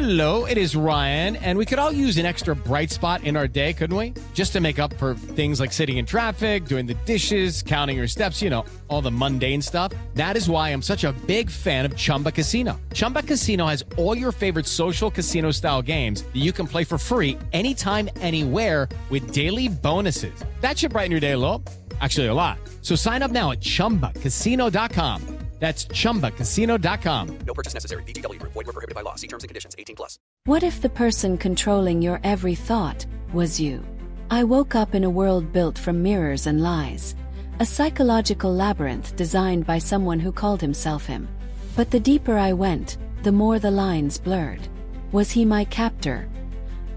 Hello, it is Ryan, and we could all use an extra bright spot in our day, couldn't we? Just to make up for things like sitting in traffic, doing the dishes, counting your steps, all the mundane stuff. That is why I'm such a big fan of Chumba Casino. Chumba Casino has all your favorite social casino-style games that you can play for free anytime, anywhere with daily bonuses. That should brighten your day a little. Actually, a lot. So sign up now at ChumbaCasino.com. That's ChumbaCasino.com. No purchase necessary. VGW Group. Void where prohibited by law. See terms and conditions. 18+. What if the person controlling your every thought was you? I woke up in a world built from mirrors and lies. A psychological labyrinth designed by someone who called himself him. But the deeper I went, the more the lines blurred. Was he my captor?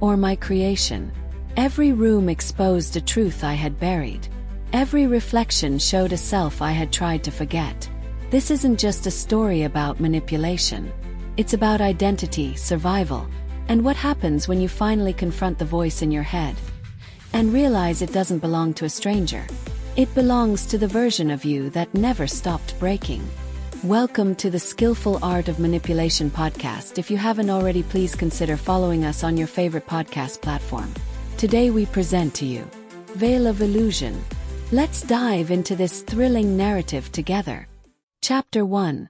Or my creation? Every room exposed a truth I had buried. Every reflection showed a self I had tried to forget. This isn't just a story about manipulation. It's about identity, survival, and what happens when you finally confront the voice in your head and realize it doesn't belong to a stranger. It belongs to the version of you that never stopped breaking. Welcome to the Skillful Art of Manipulation podcast. If you haven't already, please consider following us on your favorite podcast platform. Today we present to you Veil of Illusion. Let's dive into this thrilling narrative together. Chapter 1.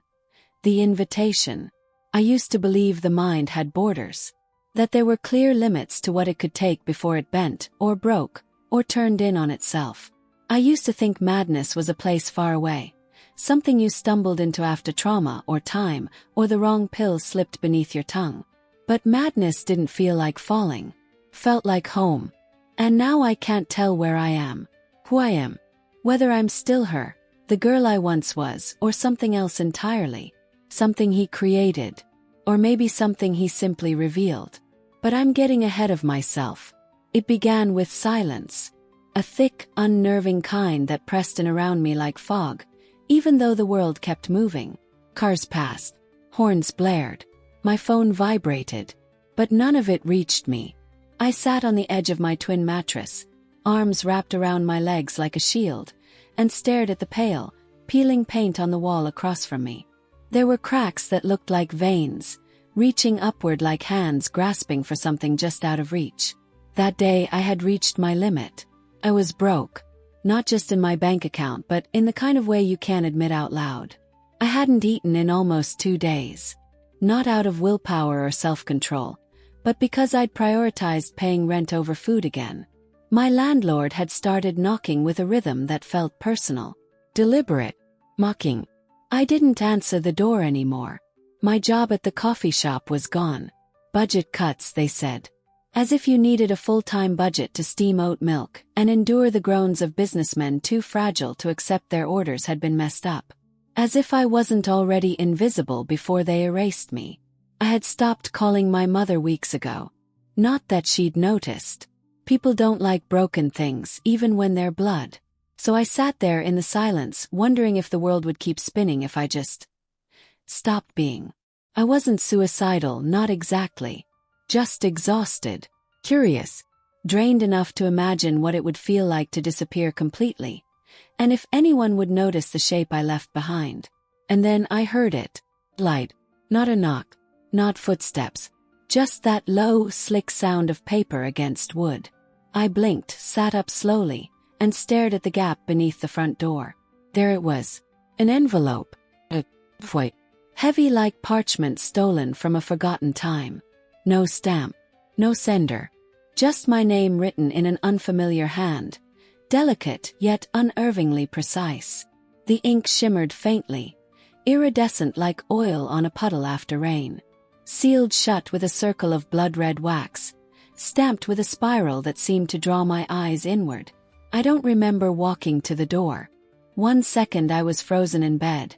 The Invitation. I used to believe the mind had borders, that there were clear limits to what it could take before it bent, or broke, or turned in on itself. I used to think madness was a place far away, something you stumbled into after trauma or time, or the wrong pill slipped beneath your tongue. But madness didn't feel like falling, felt like home. And now I can't tell where I am, who I am, whether I'm still her, the girl I once was, or something else entirely, something he created, or maybe something he simply revealed. But I'm getting ahead of myself. It began with silence, a thick, unnerving kind that pressed in around me like fog, even though the world kept moving. Cars passed, horns blared, my phone vibrated, but none of it reached me. I sat on the edge of my twin mattress, arms wrapped around my legs like a shield, and stared at the pale, peeling paint on the wall across from me. There were cracks that looked like veins, reaching upward like hands grasping for something just out of reach. That day I had reached my limit. I was broke, not just in my bank account but in the kind of way you can't admit out loud. I hadn't eaten in almost 2 days. Not out of willpower or self-control, but because I'd prioritized paying rent over food again. My landlord had started knocking with a rhythm that felt personal, deliberate, mocking. I didn't answer the door anymore. My job at the coffee shop was gone. Budget cuts, they said. As if you needed a full-time budget to steam oat milk and endure the groans of businessmen too fragile to accept their orders had been messed up. As if I wasn't already invisible before they erased me. I had stopped calling my mother weeks ago. Not that she'd noticed. People don't like broken things, even when they're blood. So I sat there in the silence, wondering if the world would keep spinning if I just stopped being. I wasn't suicidal, not exactly. Just exhausted, curious, drained enough to imagine what it would feel like to disappear completely, and if anyone would notice the shape I left behind. And then I heard it. Light. Not a knock. Not footsteps. Just that low, slick sound of paper against wood. I blinked, sat up slowly, and stared at the gap beneath the front door. There it was. An envelope. A foil. Heavy like parchment stolen from a forgotten time. No stamp. No sender. Just my name written in an unfamiliar hand. Delicate, yet unervingly precise. The ink shimmered faintly, iridescent like oil on a puddle after rain. Sealed shut with a circle of blood-red wax, stamped with a spiral that seemed to draw my eyes inward. I don't remember walking to the door. 1 second I was frozen in bed,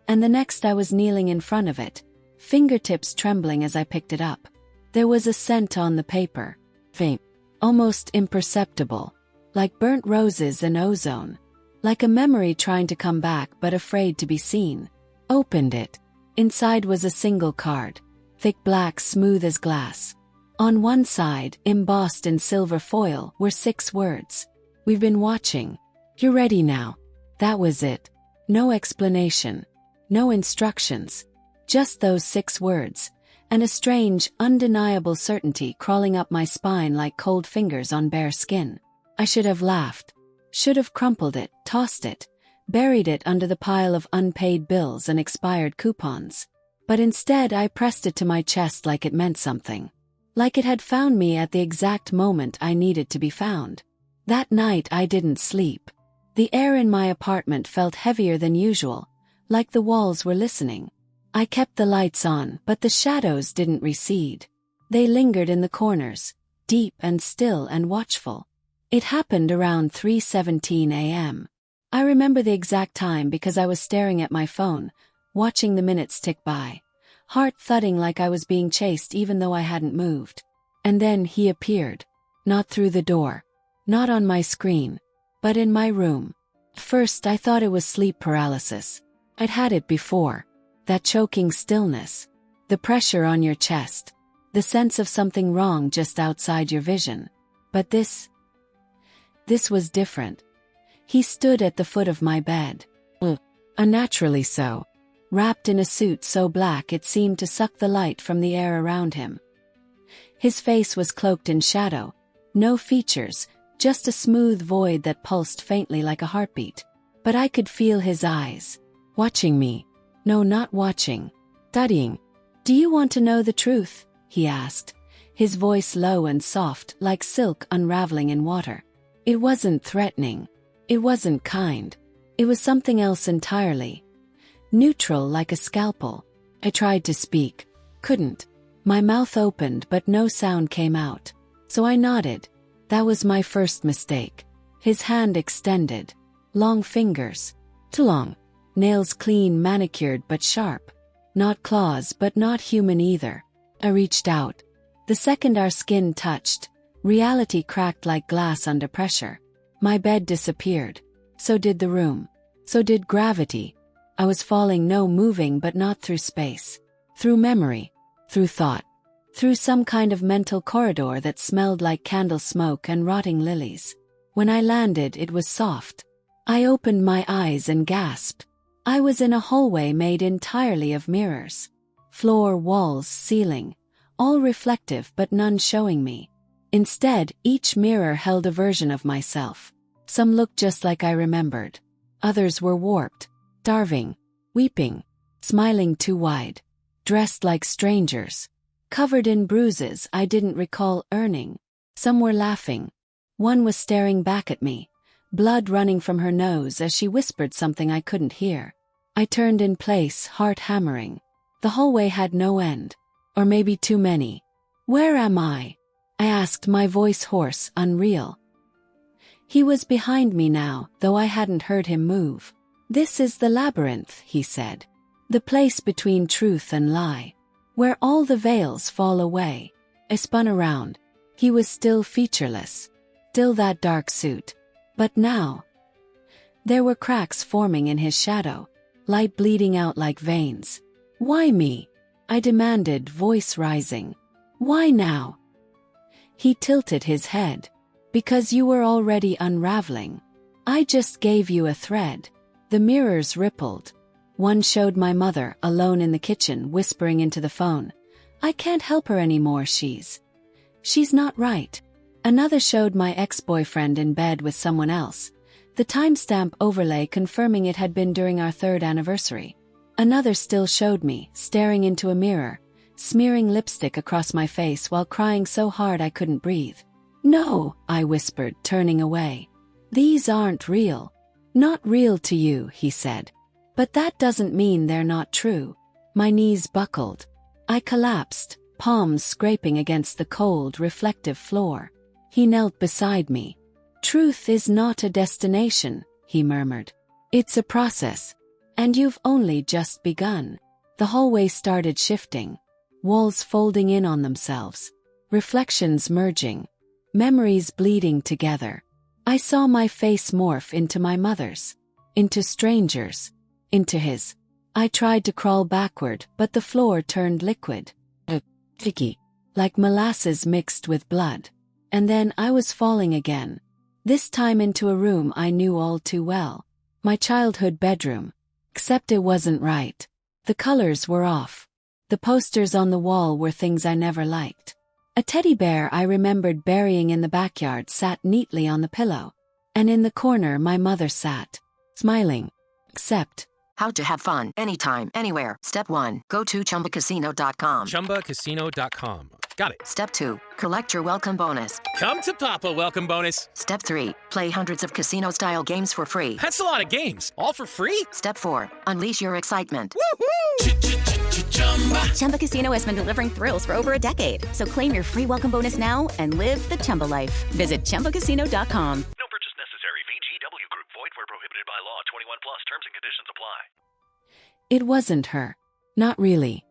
and the next I was kneeling in front of it, fingertips trembling as I picked it up. There was a scent on the paper, faint, almost imperceptible, like burnt roses and ozone, like a memory trying to come back but afraid to be seen. Opened it. Inside was a single card. Thick black, smooth as glass. On one side, embossed in silver foil, were 6 words. We've been watching. You're ready now. That was it. No explanation. No instructions. Just those 6 words. and a strange, undeniable certainty crawling up my spine like cold fingers on bare skin. I should have laughed. Should have crumpled it, tossed it, buried it under the pile of unpaid bills and expired coupons. But instead I pressed it to my chest like it meant something. Like it had found me at the exact moment I needed to be found. That night I didn't sleep. The air in my apartment felt heavier than usual, like the walls were listening. I kept the lights on, but the shadows didn't recede. They lingered in the corners, deep and still and watchful. It happened around 3:17 a.m. I remember the exact time because I was staring at my phone, watching the minutes tick by, heart thudding like I was being chased even though I hadn't moved. And then he appeared. Not through the door. Not on my screen. But in my room. First I thought it was sleep paralysis. I'd had it before. That choking stillness. The pressure on your chest. The sense of something wrong just outside your vision. But this was different. He stood at the foot of my bed. Unnaturally so. Wrapped in a suit so black it seemed to suck the light from the air around him. His face was cloaked in shadow. No features, just a smooth void that pulsed faintly like a heartbeat. But I could feel his eyes. Watching me. No, not watching. Studying. "Do you want to know the truth?" he asked, his voice low and soft like silk unraveling in water. It wasn't threatening. It wasn't kind. It was something else entirely. Neutral like a scalpel. I tried to speak. Couldn't. My mouth opened but no sound came out. So I nodded. That was my first mistake. His hand extended. Long fingers. Too long. Nails clean, manicured but sharp. Not claws but not human either. I reached out. The second our skin touched, reality cracked like glass under pressure. My bed disappeared. So did the room. So did gravity. I was falling, no, moving, but not through space. Through memory. Through thought. Through some kind of mental corridor that smelled like candle smoke and rotting lilies. When I landed, it was soft. I opened my eyes and gasped. I was in a hallway made entirely of mirrors. Floor, walls, ceiling. All reflective but none showing me. Instead, each mirror held a version of myself. Some looked just like I remembered. Others were warped. Starving. Weeping. Smiling too wide. Dressed like strangers. Covered in bruises I didn't recall earning. Some were laughing. One was staring back at me, blood running from her nose as she whispered something I couldn't hear. I turned in place, heart hammering. The hallway had no end. Or maybe too many. "Where am I?" I asked, my voice hoarse, unreal. He was behind me now, though I hadn't heard him move. "This is the labyrinth," he said. "The place between truth and lie. Where all the veils fall away." I spun around. He was still featureless. Still that dark suit. But now, there were cracks forming in his shadow. Light bleeding out like veins. "Why me?" I demanded, voice rising. "Why now?" He tilted his head. "Because you were already unraveling. I just gave you a thread." The mirrors rippled. One showed my mother, alone in the kitchen, whispering into the phone. "I can't help her anymore, she's not right." Another showed my ex-boyfriend in bed with someone else, the timestamp overlay confirming it had been during our 3rd anniversary. Another still showed me, staring into a mirror, smearing lipstick across my face while crying so hard I couldn't breathe. "No," I whispered, turning away. "These aren't real." "Not real to you," he said. "But that doesn't mean they're not true." My knees buckled. I collapsed, palms scraping against the cold, reflective floor. He knelt beside me. "Truth is not a destination," he murmured. "It's a process. And you've only just begun." The hallway started shifting. Walls folding in on themselves. Reflections merging. Memories bleeding together. I saw my face morph into my mother's. Into strangers. Into his. I tried to crawl backward, but the floor turned liquid. Sticky. Like molasses mixed with blood. And then I was falling again. This time into a room I knew all too well. My childhood bedroom. Except it wasn't right. The colors were off. The posters on the wall were things I never liked. A teddy bear I remembered burying in the backyard sat neatly on the pillow. And in the corner my mother sat, smiling. Except, How to have fun anytime, anywhere. Step 1. Go to ChumbaCasino.com. ChumbaCasino.com. Got it. Step 2. Collect your welcome bonus. Come to Papa welcome bonus. Step 3. Play hundreds of casino-style games for free. That's a lot of games. All for free? Step 4. Unleash your excitement. Woohoo! Chumba Casino has been delivering thrills for over a decade. So claim your free welcome bonus now and live the Chumba life. Visit ChumbaCasino.com. No purchase necessary. VGW Group. Void where prohibited by law. 21 plus. Terms and conditions apply. it wasn't her. Not really.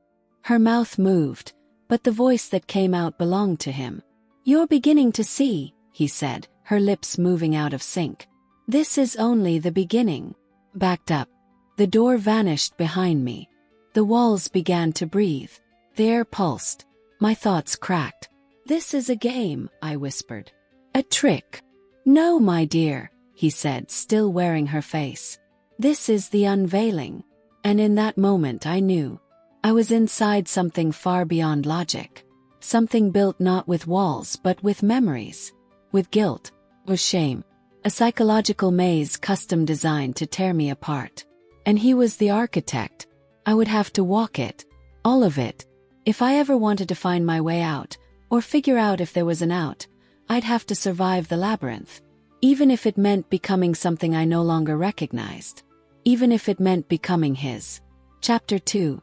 Her mouth moved, but the voice that came out belonged to him. "You're beginning to see," he said, her lips moving out of sync. "This is only the beginning." Backed up. The door vanished behind me. The walls began to breathe. The air pulsed. My thoughts cracked. "This is a game," I whispered. "A trick." "No, my dear," he said, still wearing her face. "This is the unveiling." And in that moment I knew. I was inside something far beyond logic. Something built not with walls but with memories. With guilt. With shame. A psychological maze custom designed to tear me apart. And he was the architect. I would have to walk it. All of it. If I ever wanted to find my way out, or figure out if there was an out, I'd have to survive the labyrinth. Even if it meant becoming something I no longer recognized. Even if it meant becoming his. Chapter 2.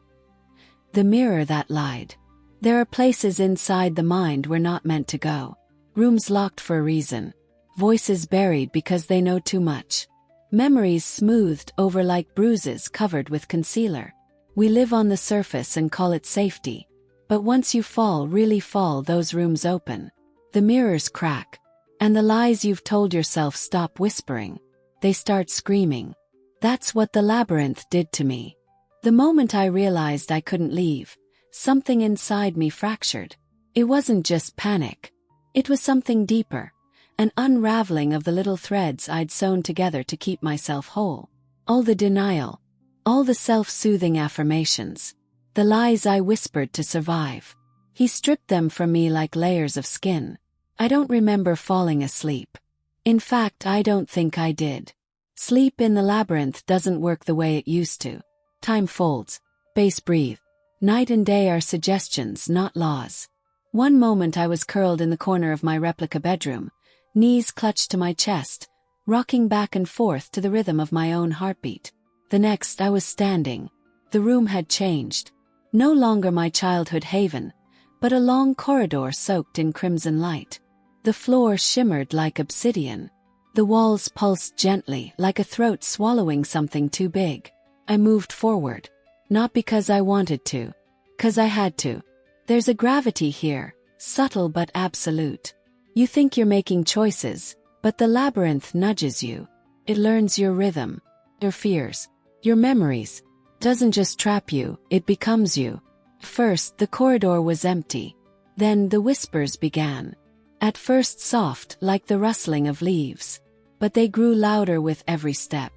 The mirror that lied. There are places inside the mind we're not meant to go. Rooms locked for a reason. Voices buried because they know too much. Memories smoothed over like bruises covered with concealer. We live on the surface and call it safety. But once you fall, really fall, those rooms open. The mirrors crack. And the lies you've told yourself stop whispering. They start screaming. That's what the labyrinth did to me. The moment I realized I couldn't leave, something inside me fractured. It wasn't just panic. It was something deeper. An unraveling of the little threads I'd sewn together to keep myself whole. All the denial. All the self-soothing affirmations. The lies I whispered to survive. He stripped them from me like layers of skin. I don't remember falling asleep. In fact, I don't think I did. Sleep in the labyrinth doesn't work the way it used to. Time folds. Space breathe. Night and day are suggestions, not laws. One moment I was curled in the corner of my replica bedroom, knees clutched to my chest, rocking back and forth to the rhythm of my own heartbeat. The next I was standing. The room had changed. No longer my childhood haven, but a long corridor soaked in crimson light. The floor shimmered like obsidian. The walls pulsed gently like a throat swallowing something too big. I moved forward. Not because I wanted to. 'Cause I had to. There's a gravity here, subtle but absolute. You think you're making choices, but the labyrinth nudges you. It learns your rhythm, your fears, your memories. Doesn't just trap you, it becomes you. First, the corridor was empty. Then the whispers began. At first soft, like the rustling of leaves. But they grew louder with every step.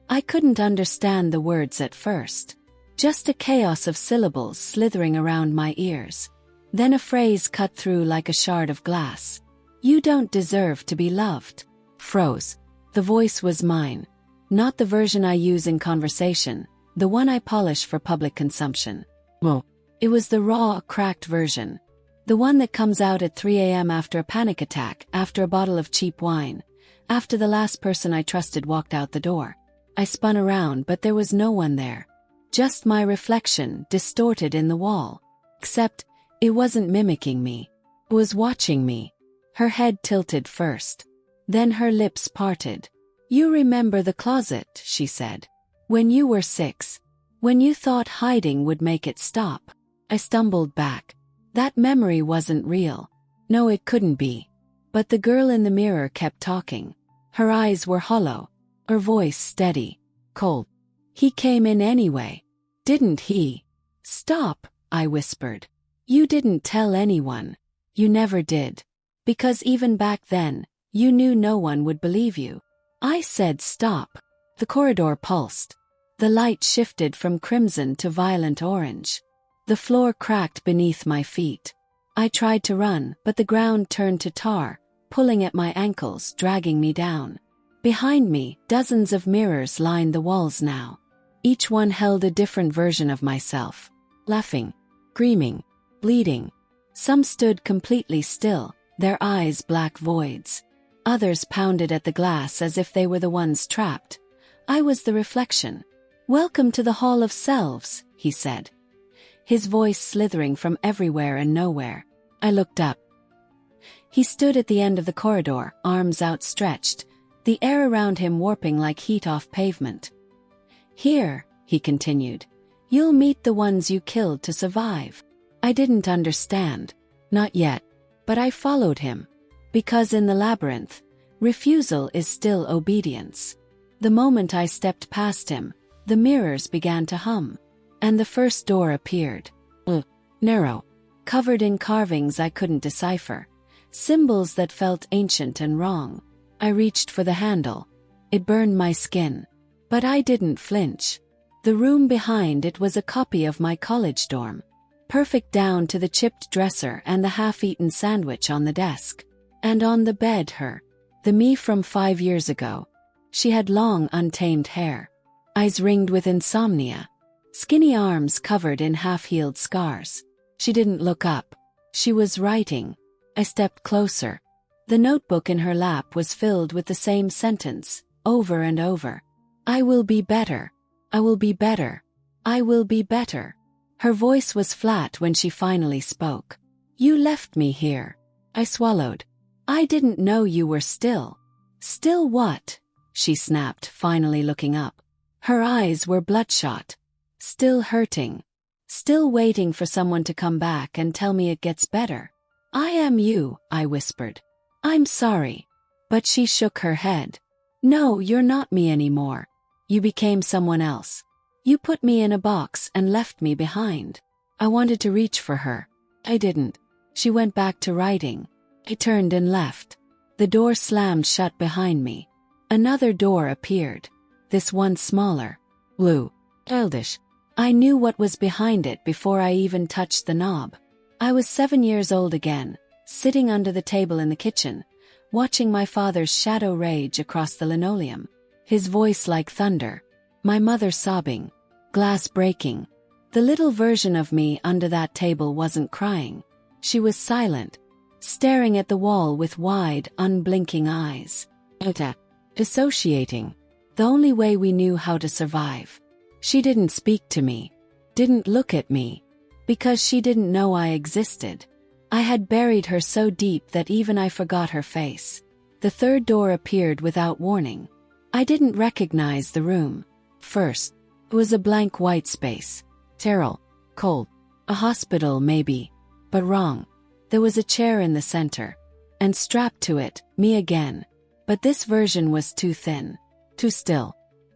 I couldn't understand the words at first. Just a chaos of syllables slithering around my ears. Then a phrase cut through like a shard of glass. "You don't deserve to be loved." Froze. The voice was mine. Not the version I use in conversation, the one I polish for public consumption. Well, it was the raw, cracked version. The one that comes out at 3 a.m. after a panic attack, after a bottle of cheap wine, after the last person I trusted walked out the door. I spun around, but there was no one there. Just my reflection, distorted in the wall. Except, it wasn't mimicking me. It was watching me. Her head tilted first. Then her lips parted. "You remember the closet," she said. "When you were 6. When you thought hiding would make it stop." I stumbled back. That memory wasn't real. No, it couldn't be. But the girl in the mirror kept talking. Her eyes were hollow. Her voice steady. Cold. "He came in anyway. Didn't he?" "Stop," I whispered. "You didn't tell anyone. You never did. Because even back then, you knew no one would believe you." I said stop. The corridor pulsed. The light shifted from crimson to violent orange. The floor cracked beneath my feet. I tried to run, but the ground turned to tar, pulling at my ankles, dragging me down. Behind me, dozens of mirrors lined the walls now. Each one held a different version of myself. Laughing, screaming, bleeding. Some stood completely still, their eyes black voids. Others pounded at the glass as if they were the ones trapped. I was the reflection. "Welcome to the Hall of Selves," he said, his voice slithering from everywhere and nowhere. I looked up. He stood at the end of the corridor, arms outstretched, the air around him warping like heat off pavement. "Here," he continued, "you'll meet the ones you killed to survive." I didn't understand. Not yet. But I followed him. Because in the labyrinth, refusal is still obedience. The moment I stepped past him, the mirrors began to hum. And the first door appeared. Narrow. Covered in carvings I couldn't decipher. Symbols that felt ancient and wrong. I reached for the handle. It burned my skin. But I didn't flinch. The room behind it was a copy of my college dorm. Perfect down to the chipped dresser and the half-eaten sandwich on the desk. And on the bed the me from 5 years ago. She had long, untamed hair. Eyes ringed with insomnia. Skinny arms covered in half-healed scars. She didn't look up. She was writing. I stepped closer. The notebook in her lap was filled with the same sentence, over and over. "I will be better. I will be better. I will be better." Her voice was flat when she finally spoke. "You left me here." I swallowed. "I didn't know you were still." "Still what?" she snapped, finally looking up. Her eyes were bloodshot. "Still hurting. Still waiting for someone to come back and tell me it gets better." "I am you," I whispered. "I'm sorry." But she shook her head. "No, you're not me anymore. You became someone else. You put me in a box and left me behind." I wanted to reach for her. I didn't. She went back to writing. I turned and left. The door slammed shut behind me. Another door appeared. This one smaller. Blue. Childish. I knew what was behind it before I even touched the knob. I was 7 years old again, sitting under the table in the kitchen, watching my father's shadow rage across the linoleum. His voice like thunder. My mother sobbing. Glass breaking. The little version of me under that table wasn't crying. She was silent, staring at the wall with wide, unblinking eyes. Dissociating. The only way we knew how to survive. She didn't speak to me. Didn't look at me. Because she didn't know I existed. I had buried her so deep that even I forgot her face. The third door appeared without warning. I didn't recognize the room. First, it was a blank white space. Sterile. Cold. A hospital, maybe. But wrong. There was a chair in the center. And strapped to it, me again. But this version was too thin. Too still.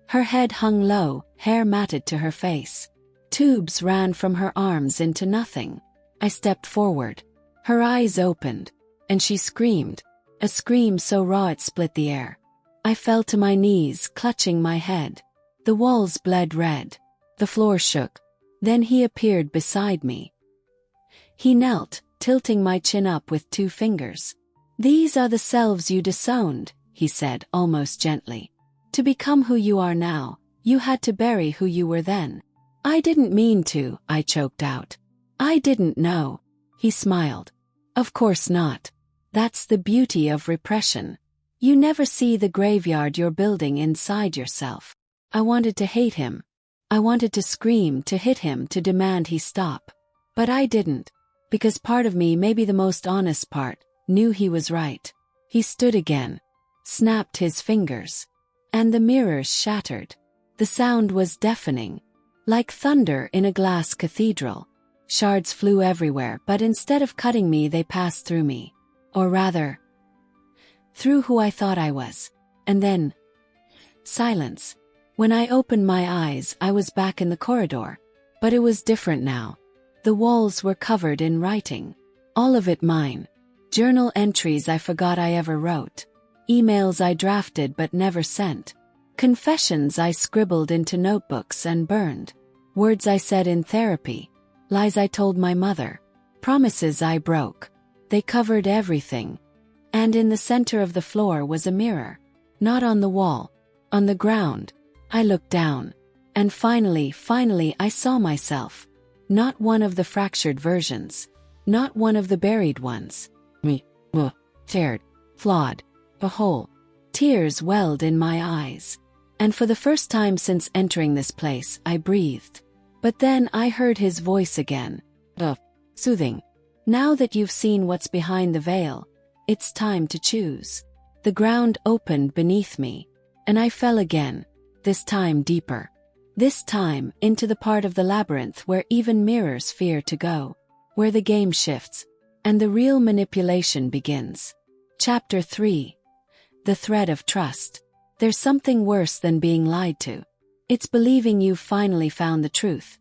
Her head hung low, hair matted to her face. Tubes ran from her arms into nothing. I stepped forward. Her eyes opened. And she screamed. A scream so raw it split the air. I fell to my knees, clutching my head. The walls bled red. The floor shook. Then he appeared beside me. He knelt, tilting my chin up with 2 fingers. "These are the selves you disowned," he said almost gently. "To become who you are now, you had to bury who you were then." "I didn't mean to," I choked out. "I didn't know." He smiled. "Of course not. That's the beauty of repression. You never see the graveyard you're building inside yourself." I wanted to hate him. I wanted to scream, to hit him, to demand he stop. But I didn't. Because part of me, maybe the most honest part, knew he was right. He stood again. Snapped his fingers. And the mirrors shattered. The sound was deafening. Like thunder in a glass cathedral. Shards flew everywhere, but instead of cutting me, they passed through me. Or rather, through who I thought I was. And then, silence. When I opened my eyes, I was back in the corridor. But it was different now. The walls were covered in writing. All of it mine. Journal entries I forgot I ever wrote. Emails I drafted but never sent. Confessions I scribbled into notebooks and burned. Words I said in therapy. Lies I told my mother. Promises I broke. They covered everything. And in the center of the floor was a mirror. Not on the wall. On the ground. I looked down. And finally I saw myself. Not one of the fractured versions. Not one of the buried ones. Me. Teared. Flawed. A hole. Tears welled in my eyes. And for the first time since entering this place, I breathed. But then I heard his voice again. Soothing. Now that you've seen what's behind the veil, it's time to choose. The ground opened beneath me, and I fell again, this time deeper. This time into the part of the labyrinth where even mirrors fear to go, where the game shifts, and the real manipulation begins. Chapter 3. The Thread of Trust. There's something worse than being lied to. It's believing you've finally found the truth,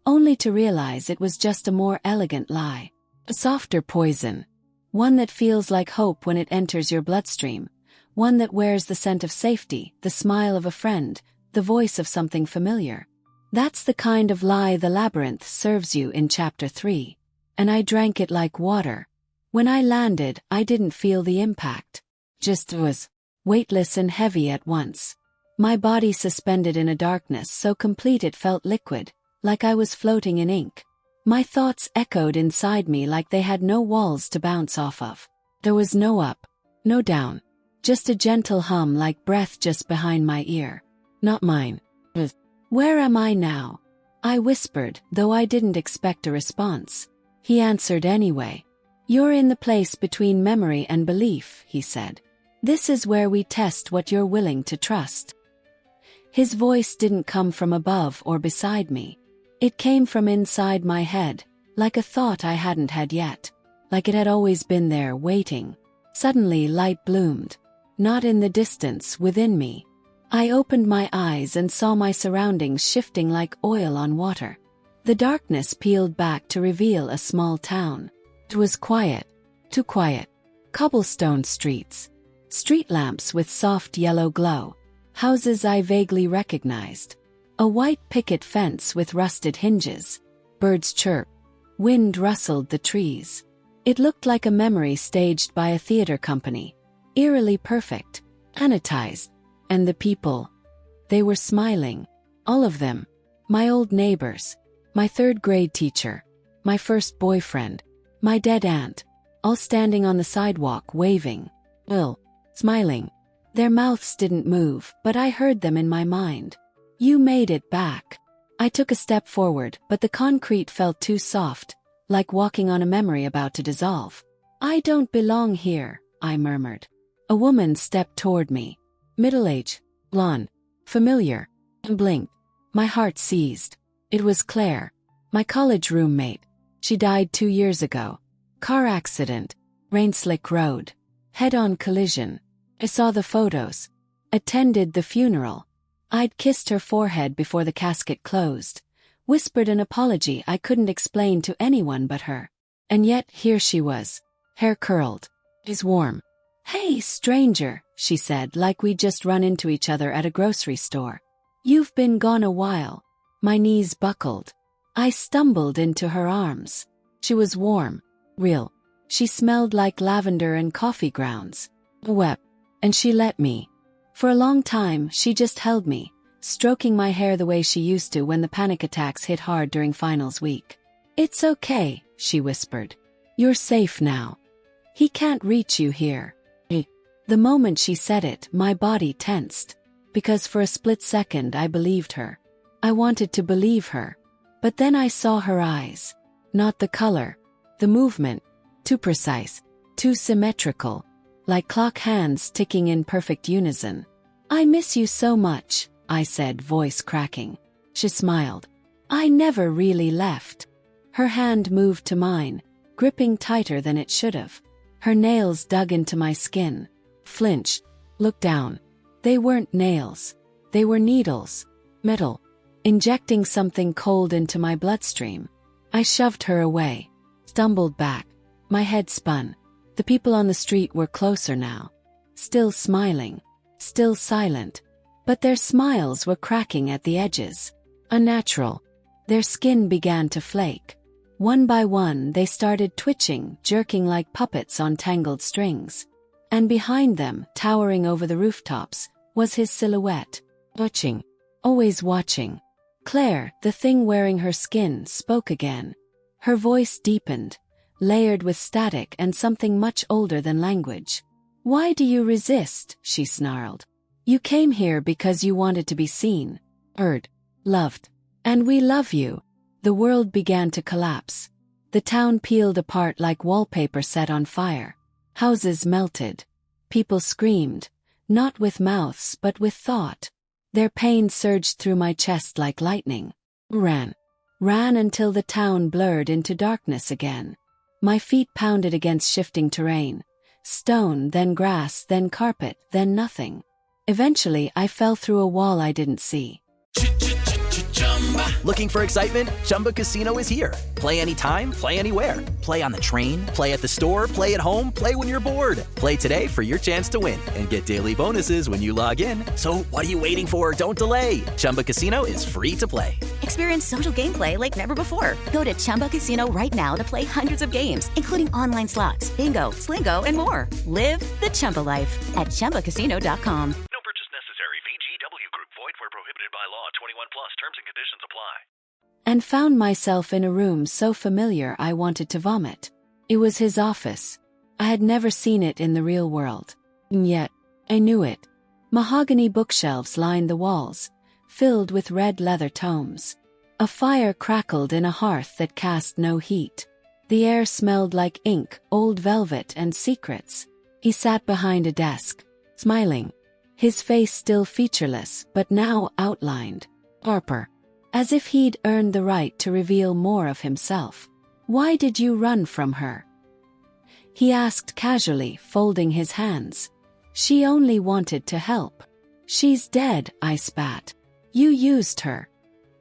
only to realize it was just a more elegant lie. A softer poison. One that feels like hope when it enters your bloodstream. One that wears the scent of safety, the smile of a friend, the voice of something familiar. That's the kind of lie the labyrinth serves you in Chapter 3. And I drank it like water. When I landed, I didn't feel the impact. Just was weightless and heavy at once. My body suspended in a darkness so complete it felt liquid, like I was floating in ink. My thoughts echoed inside me like they had no walls to bounce off of. There was no up, no down. Just a gentle hum like breath just behind my ear. Not mine. Where am I now? I whispered, though I didn't expect a response. He answered anyway. You're in the place between memory and belief, he said. This is where we test what you're willing to trust. His voice didn't come from above or beside me. It came from inside my head, like a thought I hadn't had yet. Like it had always been there, waiting. Suddenly light bloomed. Not in the distance, within me. I opened my eyes and saw my surroundings shifting like oil on water. The darkness peeled back to reveal a small town. It was quiet. Too quiet. Cobblestone streets. Street lamps with soft yellow glow. Houses I vaguely recognized. A white picket fence with rusted hinges. Birds chirped. Wind rustled the trees. It looked like a memory staged by a theater company. Eerily perfect. Anodized. And the people. They were smiling. All of them. My old neighbors. My third-grade teacher. My first boyfriend. My dead aunt. All standing on the sidewalk waving. Smiling. Their mouths didn't move, but I heard them in my mind. You made it back. I took a step forward, but the concrete felt too soft, like walking on a memory about to dissolve. I don't belong here, I murmured. A woman stepped toward me. Middle-aged, blonde, familiar, and blinked. My heart seized. It was Claire, my college roommate. She died 2 years ago. Car accident, rain-slick road, head-on collision. I saw the photos. Attended the funeral. I'd kissed her forehead before the casket closed. Whispered an apology I couldn't explain to anyone but her. And yet here she was. Hair curled. Eyes warm. Hey, stranger, she said like we'd just run into each other at a grocery store. You've been gone a while. My knees buckled. I stumbled into her arms. She was warm. Real. She smelled like lavender and coffee grounds. I wept. And she let me. For a long time, she just held me, stroking my hair the way she used to when the panic attacks hit hard during finals week. It's okay, she whispered. You're safe now. He can't reach you here. The moment she said it, my body tensed. Because for a split second I believed her. I wanted to believe her. But then I saw her eyes. Not the color. The movement. Too precise. Too symmetrical. Like clock hands ticking in perfect unison. I miss you so much, I said, voice cracking. She smiled. I never really left. Her hand moved to mine, gripping tighter than it should have. Her nails dug into my skin. Flinched. Looked down. They weren't nails. They were needles. Metal. Injecting something cold into my bloodstream. I shoved her away. Stumbled back. My head spun. The people on the street were closer now. Still smiling. Still silent. But their smiles were cracking at the edges. Unnatural. Their skin began to flake. One by one they started twitching, jerking like puppets on tangled strings. And behind them, towering over the rooftops, was his silhouette. Watching. Always watching. Claire, the thing wearing her skin, spoke again. Her voice deepened, layered with static and something much older than language. "Why do you resist?" she snarled. "You came here because you wanted to be seen, heard, loved. And we love you." The world began to collapse. The town peeled apart like wallpaper set on fire. Houses melted. People screamed, not with mouths but with thought. Their pain surged through my chest like lightning. Ran until the town blurred into darkness again. My feet pounded against shifting terrain. Stone, then grass, then carpet, then nothing. Eventually, I fell through a wall I didn't see. Looking for excitement? Chumba Casino is here. Play anytime, play anywhere. Play on the train, play at the store, play at home, play when you're bored. Play today for your chance to win and get daily bonuses when you log in. So what are you waiting for? Don't delay. Chumba Casino is free to play. Experience social gameplay like never before. Go to Chumba Casino right now to play hundreds of games, including online slots, bingo, Slingo, and more. Live the Chumba life at ChumbaCasino.com. No purchase necessary. VGW Group. Void where prohibited by law. 21 plus. Terms and conditions apply. And found myself in a room so familiar I wanted to vomit. It was his office. I had never seen it in the real world. And yet, I knew it. Mahogany bookshelves lined the walls, filled with red leather tomes. A fire crackled in a hearth that cast no heat. The air smelled like ink, old velvet, and secrets. He sat behind a desk, smiling. His face still featureless, but now outlined. Harper. As if he'd earned the right to reveal more of himself. "Why did you run from her?" he asked casually, folding his hands. "She only wanted to help." "She's dead," I spat. "You used her."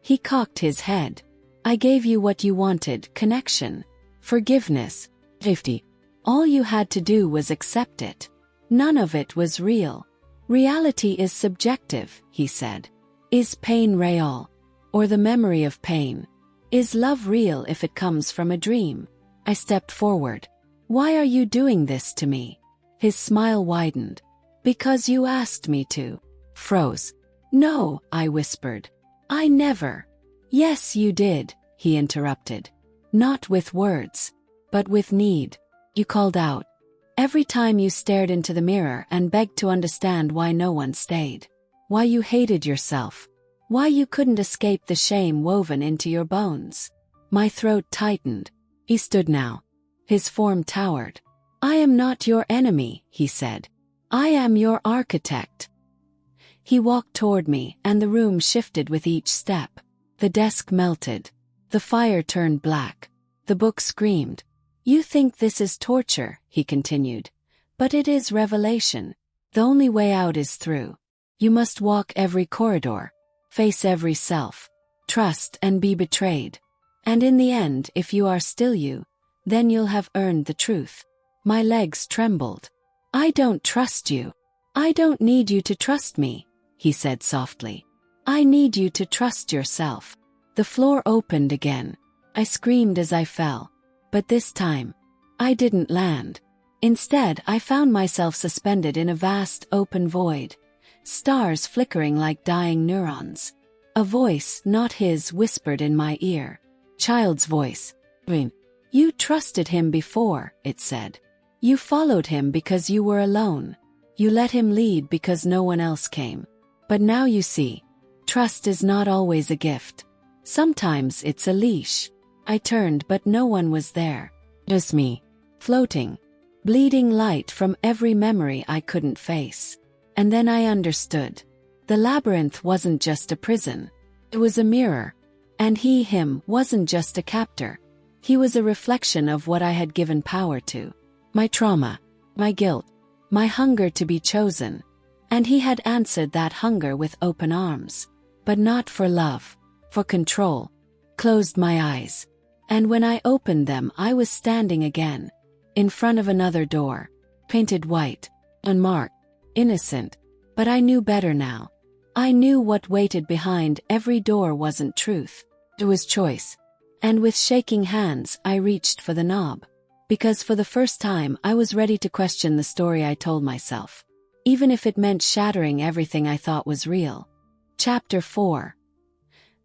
He cocked his head. "I gave you what you wanted, connection, forgiveness, safety. All you had to do was accept it. None of it was real. Reality is subjective," he said. "Is pain real? Or the memory of pain? Is love real if it comes from a dream?" I stepped forward. "Why are you doing this to me?" His smile widened. "Because you asked me to." Froze. "No," I whispered. "I never." "Yes, you did," he interrupted. "Not with words, but with need. You called out. Every time you stared into the mirror and begged to understand why no one stayed. Why you hated yourself. Why you couldn't escape the shame woven into your bones." My throat tightened. He stood now. His form towered. "I am not your enemy," he said. "I am your architect." He walked toward me, and the room shifted with each step. The desk melted. The fire turned black. The book screamed. "You think this is torture," he continued. "But it is revelation. The only way out is through. You must walk every corridor. Face every self. Trust and be betrayed. And in the end, if you are still you, then you'll have earned the truth." My legs trembled. "I don't trust you. I don't need you to trust me," he said softly. "I need you to trust yourself." The floor opened again. I screamed as I fell. But this time, I didn't land. Instead, I found myself suspended in a vast open void. Stars flickering like dying neurons. A voice, not his, whispered in my ear. Child's voice. "You trusted him before," it said. "You followed him because you were alone. You let him lead because no one else came. But now you see, trust is not always a gift. Sometimes it's a leash." I turned, but no one was there. Just me. Floating. Bleeding light from every memory I couldn't face. And then I understood. The labyrinth wasn't just a prison. It was a mirror. And him, wasn't just a captor. He was a reflection of what I had given power to. My trauma. My guilt. My hunger to be chosen. And he had answered that hunger with open arms. But not for love. For control. Closed my eyes. And when I opened them, I was standing again. In front of another door. Painted white. Unmarked. Innocent. But I knew better now. I knew what waited behind every door wasn't truth. It was choice. And with shaking hands, I reached for the knob. Because for the first time, I was ready to question the story I told myself. Even if it meant shattering everything I thought was real. Chapter 4.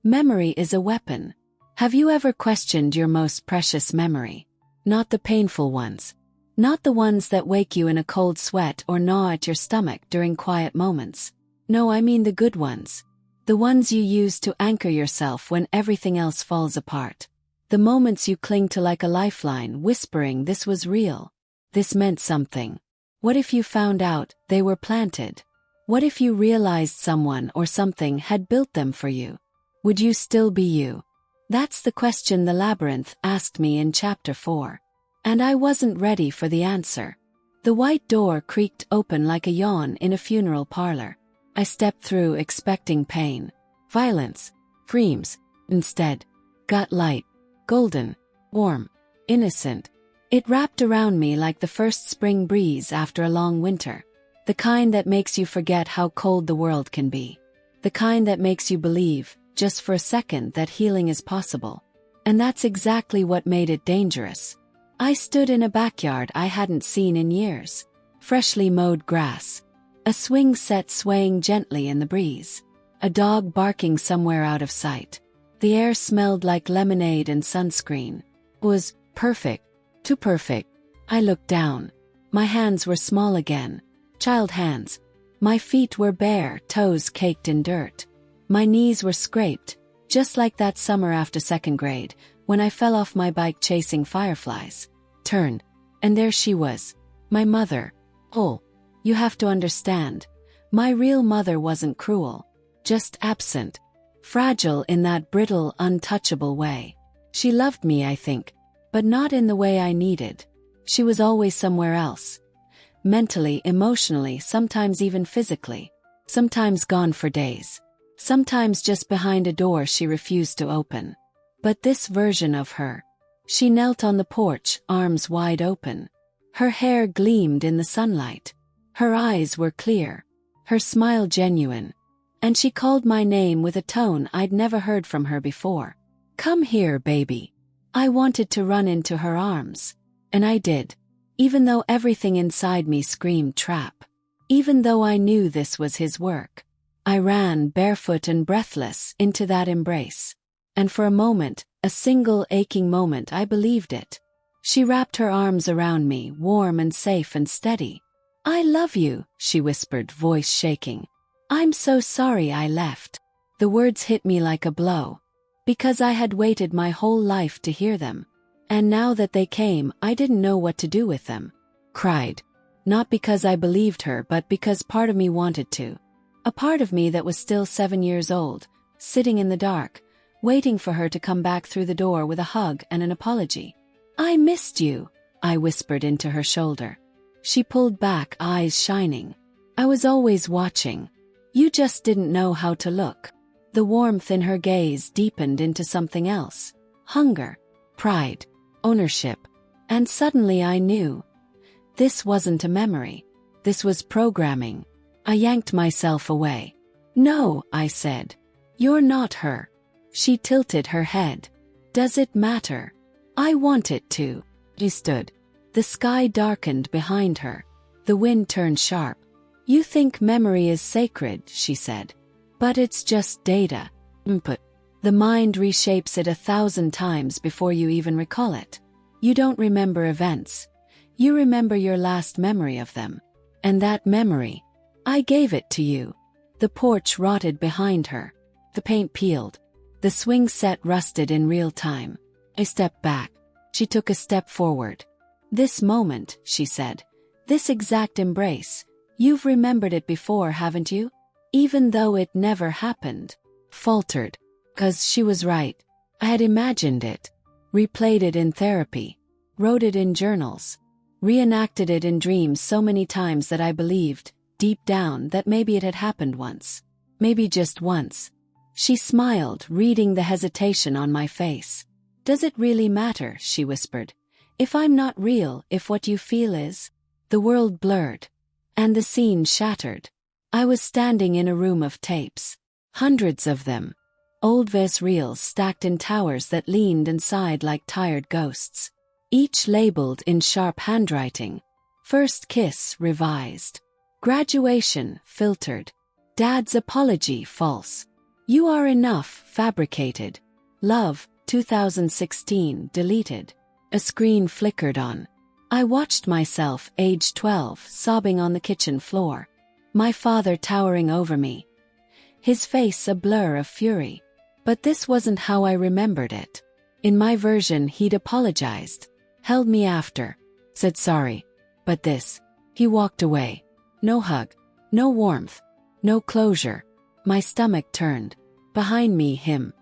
Memory is a weapon. Have you ever questioned your most precious memory? Not the painful ones. Not the ones that wake you in a cold sweat or gnaw at your stomach during quiet moments. No, I mean the good ones. The ones you use to anchor yourself when everything else falls apart. The moments you cling to like a lifeline, whispering this was real. This meant something. What if you found out they were planted? What if you realized someone or something had built them for you? Would you still be you? That's the question the Labyrinth asked me in Chapter 4. And I wasn't ready for the answer. The white door creaked open like a yawn in a funeral parlor. I stepped through expecting pain, violence, screams. Instead, got light, golden, warm, innocent. It wrapped around me like the first spring breeze after a long winter. The kind that makes you forget how cold the world can be. The kind that makes you believe, just for a second, that healing is possible. And that's exactly what made it dangerous. I stood in a backyard I hadn't seen in years. Freshly mowed grass. A swing set swaying gently in the breeze. A dog barking somewhere out of sight. The air smelled like lemonade and sunscreen. It was perfect. Too perfect. I looked down. My hands were small again. Child hands. My feet were bare, toes caked in dirt. My knees were scraped, just like that summer after second grade, when I fell off my bike chasing fireflies. Turned, and there she was. My mother. Oh, you have to understand. My real mother wasn't cruel. Just absent. Fragile in that brittle, untouchable way. She loved me, I think. But not in the way I needed. She was always somewhere else. Mentally, emotionally, sometimes even physically. Sometimes gone for days. Sometimes just behind a door she refused to open. But this version of her. She knelt on the porch, arms wide open. Her hair gleamed in the sunlight. Her eyes were clear. Her smile genuine. And she called my name with a tone I'd never heard from her before. Come here, baby. I wanted to run into her arms. And I did. Even though everything inside me screamed trap. Even though I knew this was his work. I ran, barefoot and breathless, into that embrace. And for a moment, a single aching moment, I believed it. She wrapped her arms around me, warm and safe and steady. I love you, she whispered, voice shaking. I'm so sorry I left. The words hit me like a blow. Because I had waited my whole life to hear them. And now that they came, I didn't know what to do with them. Cried. Not because I believed her, but because part of me wanted to. A part of me that was still 7 years old, sitting in the dark, waiting for her to come back through the door with a hug and an apology. I missed you, I whispered into her shoulder. She pulled back, eyes shining. I was always watching. You just didn't know how to look. The warmth in her gaze deepened into something else. Hunger, pride, ownership. And suddenly I knew. This wasn't a memory. This was programming. I yanked myself away. No, I said. You're not her. She tilted her head. Does it matter? I want it to. She stood. The sky darkened behind her. The wind turned sharp. You think memory is sacred, she said. But it's just data. Input. The mind reshapes it 1,000 times before you even recall it. You don't remember events. You remember your last memory of them. And that memory, I gave it to you. The porch rotted behind her. The paint peeled. The swing set rusted in real time. I stepped back. She took a step forward. This moment, she said. This exact embrace. You've remembered it before, haven't you? Even though it never happened. Faltered. 'Cause she was right. I had imagined it. Replayed it in therapy. Wrote it in journals. Reenacted it in dreams so many times that I believed, deep down, that maybe it had happened once. Maybe just once. She smiled, reading the hesitation on my face. Does it really matter, she whispered. If I'm not real, if what you feel is? The world blurred. And the scene shattered. I was standing in a room of tapes. Hundreds of them. old VHS reels stacked in towers that leaned and sighed like tired ghosts. Each labeled in sharp handwriting. First kiss revised. Graduation filtered. Dad's apology false. You are enough fabricated. Love 2016 deleted. A screen flickered on. I watched myself, age 12, sobbing on the kitchen floor. My father towering over me. His face a blur of fury. But this wasn't how I remembered it. In my version, he'd apologized, held me after, said sorry. But this, he walked away. No hug, no warmth, no closure. My stomach turned. Behind me, him.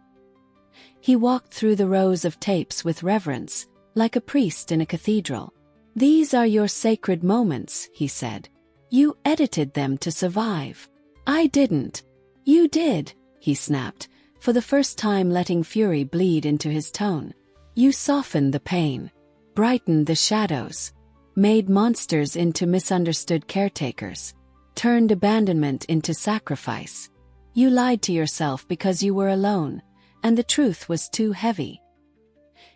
He walked through the rows of tapes with reverence, like a priest in a cathedral. These are your sacred moments, he said. You edited them to survive. I didn't. You did, he snapped, for the first time letting fury bleed into his tone. You softened the pain, brightened the shadows, made monsters into misunderstood caretakers, turned abandonment into sacrifice. You lied to yourself because you were alone, and the truth was too heavy.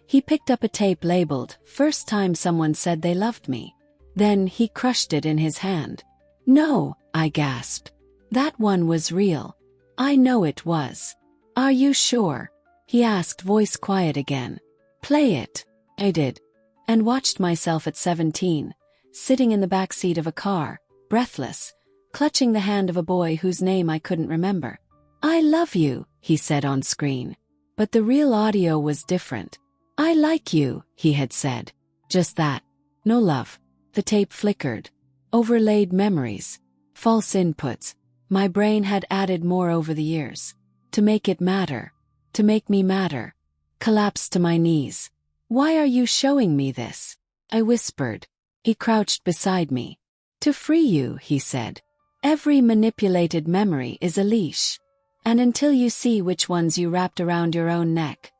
He picked up a tape labeled, "First time someone said they loved me." Then he crushed it in his hand. No, I gasped. That one was real. I know it was. Are you sure? He asked, voice quiet again. Play it. I did. And watched myself at 17, sitting in the back seat of a car, breathless, clutching the hand of a boy whose name I couldn't remember. I love you, he said on screen. But the real audio was different. I like you, he had said. Just that. No love. The tape flickered. Overlaid memories. False inputs. My brain had added more over the years. To make it matter. To make me matter. Collapsed to my knees. Why are you showing me this? I whispered. He crouched beside me. To free you, he said. Every manipulated memory is a leash. And until you see which ones you wrapped around your own neck,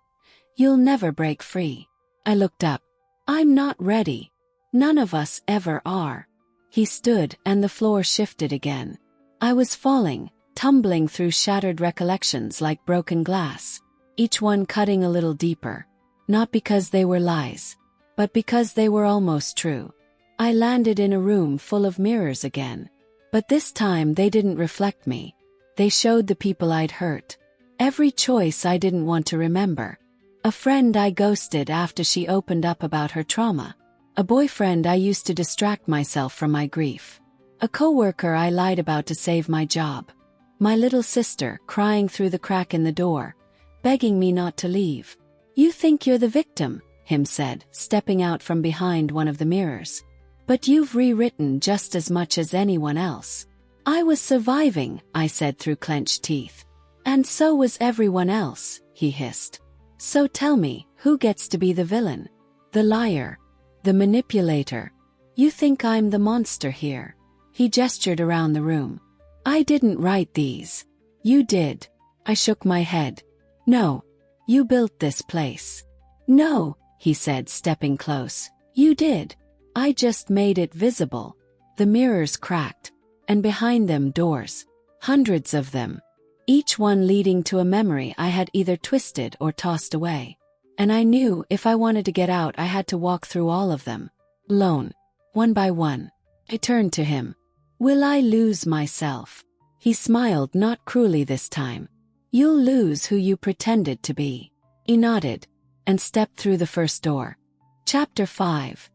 you'll never break free. I looked up. I'm not ready. None of us ever are. He stood and the floor shifted again. I was falling, tumbling through shattered recollections like broken glass, each one cutting a little deeper. Not because they were lies, but because they were almost true. I landed in a room full of mirrors again. But this time they didn't reflect me. They showed the people I'd hurt. Every choice I didn't want to remember. A friend I ghosted after she opened up about her trauma. A boyfriend I used to distract myself from my grief. A coworker I lied about to save my job. My little sister crying through the crack in the door, begging me not to leave. You think you're the victim, him said, stepping out from behind one of the mirrors. But you've rewritten just as much as anyone else. I was surviving, I said through clenched teeth. And so was everyone else, he hissed. So tell me, who gets to be the villain? The liar? The manipulator? You think I'm the monster here? He gestured around the room. I didn't write these. You did. I shook my head. No. You built this place. No, he said, stepping close. You did. I just made it visible. The mirrors cracked. And behind them doors. Hundreds of them. Each one leading to a memory I had either twisted or tossed away. And I knew if I wanted to get out I had to walk through all of them. Alone. One by one. I turned to him. Will I lose myself? He smiled, not cruelly this time. You'll lose who you pretended to be. He nodded. And stepped through the first door. Chapter 5.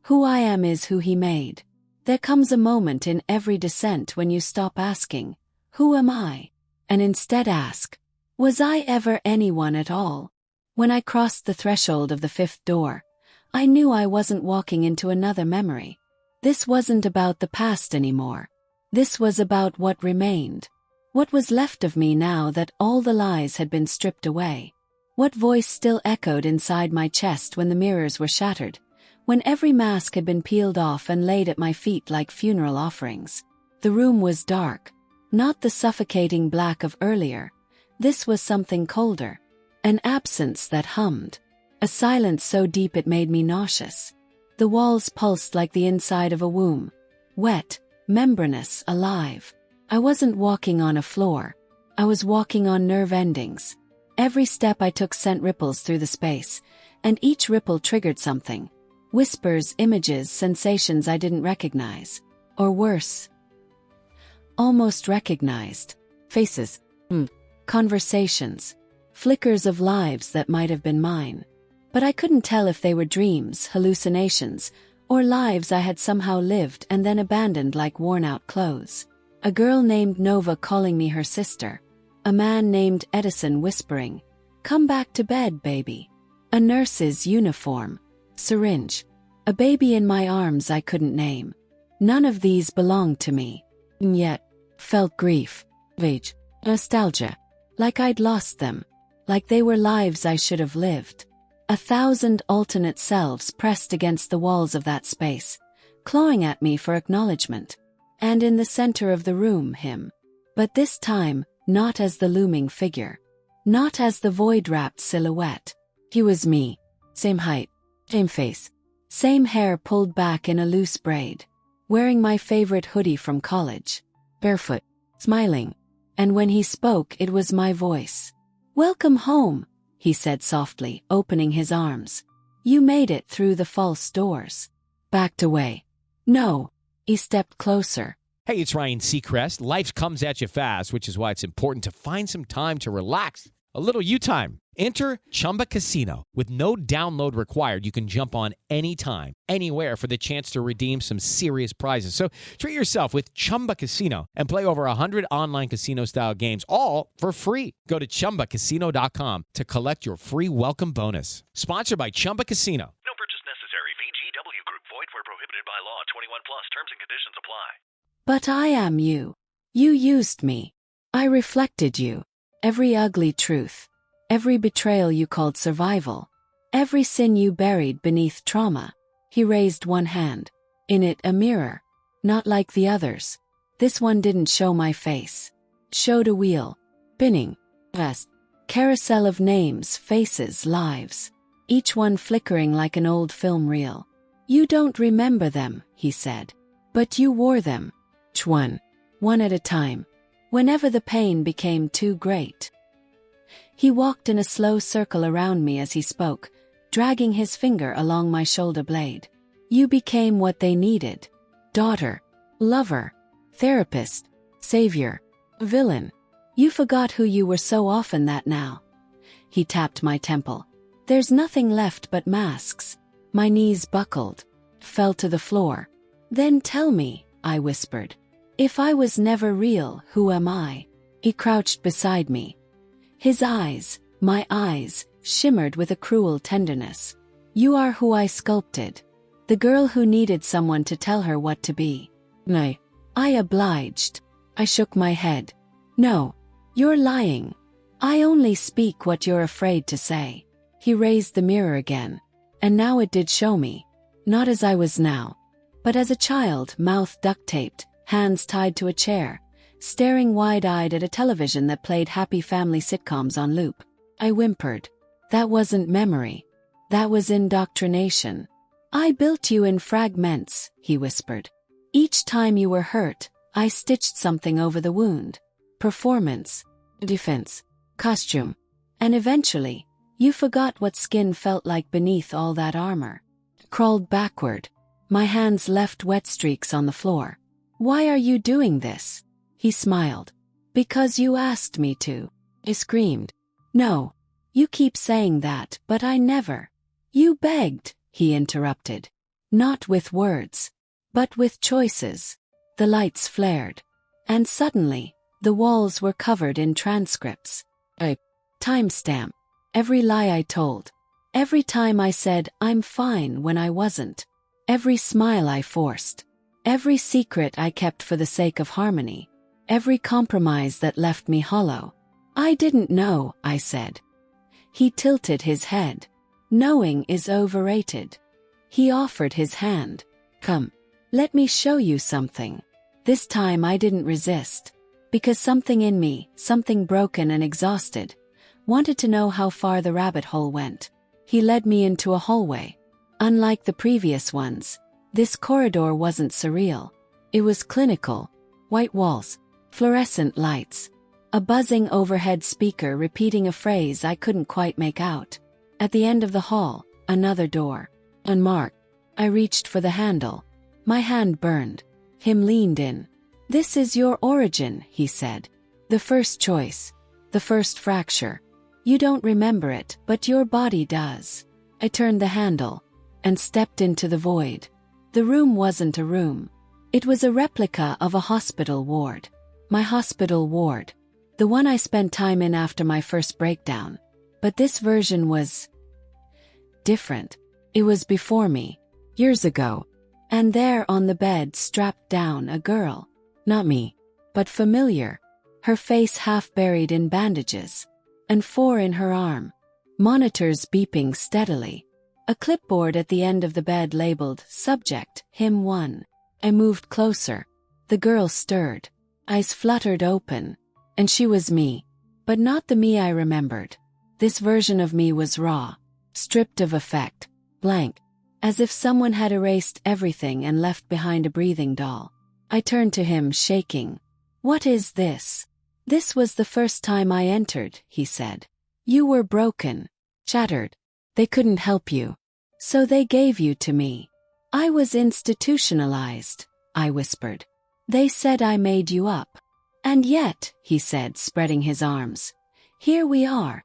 Who I am is who he made. There comes a moment in every descent when you stop asking, who am I? And instead ask, was I ever anyone at all? When I crossed the threshold of the 5th door, I knew I wasn't walking into another memory. This wasn't about the past anymore. This was about what remained. What was left of me now that all the lies had been stripped away? What voice still echoed inside my chest when the mirrors were shattered? When every mask had been peeled off and laid at my feet like funeral offerings. The room was dark. Not the suffocating black of earlier. This was something colder. An absence that hummed. A silence so deep it made me nauseous. The walls pulsed like the inside of a womb. Wet, membranous, alive. I wasn't walking on a floor. I was walking on nerve endings. Every step I took sent ripples through the space, and each ripple triggered something. Whispers, images, sensations I didn't recognize. Or worse, almost recognized. Faces. Conversations. Flickers of lives that might have been mine. But I couldn't tell if they were dreams, hallucinations, or lives I had somehow lived and then abandoned like worn-out clothes. A girl named Nova calling me her sister. A man named Edison whispering, "Come back to bed, baby." A nurse's uniform. Syringe. A baby in my arms I couldn't name. None of these belonged to me. And yet, felt grief, rage, nostalgia. Like I'd lost them. Like they were lives I should have lived. 1,000 alternate selves pressed against the walls of that space, clawing at me for acknowledgement. And in the center of the room, him. But this time, not as the looming figure. Not as the void-wrapped silhouette. He was me. Same height. Same face. Same hair pulled back in a loose braid. Wearing my favorite hoodie from college. Barefoot. Smiling. And when he spoke, it was my voice. "Welcome home," he said softly, opening his arms. "You made it through the false doors." Backed away. No. He stepped closer. Hey, it's Ryan Seacrest. Life comes at you fast, which is why it's important to find some time to relax. A little you time. Enter Chumba Casino. With no download required, you can jump on anytime, anywhere for the chance to redeem some serious prizes. So treat yourself with Chumba Casino and play over 100 online casino-style games, all for free. Go to ChumbaCasino.com to collect your free welcome bonus. Sponsored by Chumba Casino. No purchase necessary. VGW Group. Void where prohibited by law. 21 plus. Terms and conditions apply. But I am you. You used me. I reflected you. Every ugly truth. Every betrayal you called survival. Every sin you buried beneath trauma. He raised one hand. In it, a mirror. Not like the others. This one didn't show my face. Showed a wheel. Spinning. Vest. Carousel of names, faces, lives. Each one flickering like an old film reel. "You don't remember them," he said. "But you wore them. Each one. One at a time. Whenever the pain became too great." He walked in a slow circle around me as he spoke, dragging his finger along my shoulder blade. "You became what they needed. Daughter. Lover. Therapist. Savior. Villain. You forgot who you were so often that now." He tapped my temple. "There's nothing left but masks." My knees buckled. Fell to the floor. "Then tell me," I whispered. "If I was never real, who am I?" He crouched beside me. His eyes, my eyes, shimmered with a cruel tenderness. "You are who I sculpted. The girl who needed someone to tell her what to be." "No." I obliged. I shook my head. "No. You're lying. I only speak what you're afraid to say." He raised the mirror again. And now it did show me. Not as I was now. But as a child, mouth duct-taped, hands tied to a chair, staring wide-eyed at a television that played happy family sitcoms on loop. I whimpered. "That wasn't memory. That was indoctrination." "I built you in fragments," he whispered. "Each time you were hurt, I stitched something over the wound. Performance, defense, costume. And eventually, you forgot what skin felt like beneath all that armor." Crawled backward. My hands left wet streaks on the floor. "Why are you doing this?" He smiled. "Because you asked me to." I screamed. "No. You keep saying that, but I never." "You begged," he interrupted. "Not with words. But with choices." The lights flared. And suddenly, the walls were covered in transcripts. A timestamp. Every lie I told. Every time I said, "I'm fine," when I wasn't. Every smile I forced. Every secret I kept for the sake of harmony. Every compromise that left me hollow. "I didn't know," I said. He tilted his head. "Knowing is overrated." He offered his hand. "Come. Let me show you something." This time I didn't resist. Because something in me, something broken and exhausted, wanted to know how far the rabbit hole went. He led me into a hallway. Unlike the previous ones, this corridor wasn't surreal. It was clinical. White walls. Fluorescent lights. A buzzing overhead speaker repeating a phrase I couldn't quite make out. At the end of the hall, another door. Unmarked. I reached for the handle. My hand burned. Him leaned in. "This is your origin," he said. "The first choice. The first fracture. You don't remember it, but your body does." I turned the handle and stepped into the void. The room wasn't a room. It was a replica of a hospital ward. My hospital ward. The one I spent time in after my first breakdown. But this version was different. It was before me, years ago. And there on the bed, strapped down, a girl. Not me, but familiar. Her face half buried in bandages. And 4 in her arm. Monitors beeping steadily. A clipboard at the end of the bed labeled Subject, Him 1. I moved closer. The girl stirred. Eyes fluttered open. And she was me. But not the me I remembered. This version of me was raw. Stripped of affect. Blank. As if someone had erased everything and left behind a breathing doll. I turned to him, shaking. "What is this?" "This was the first time I entered," he said. "You were broken. Shattered. They couldn't help you. So they gave you to me. I was institutionalized," I whispered. "They said I made you up. And yet," he said, spreading his arms, "here we are."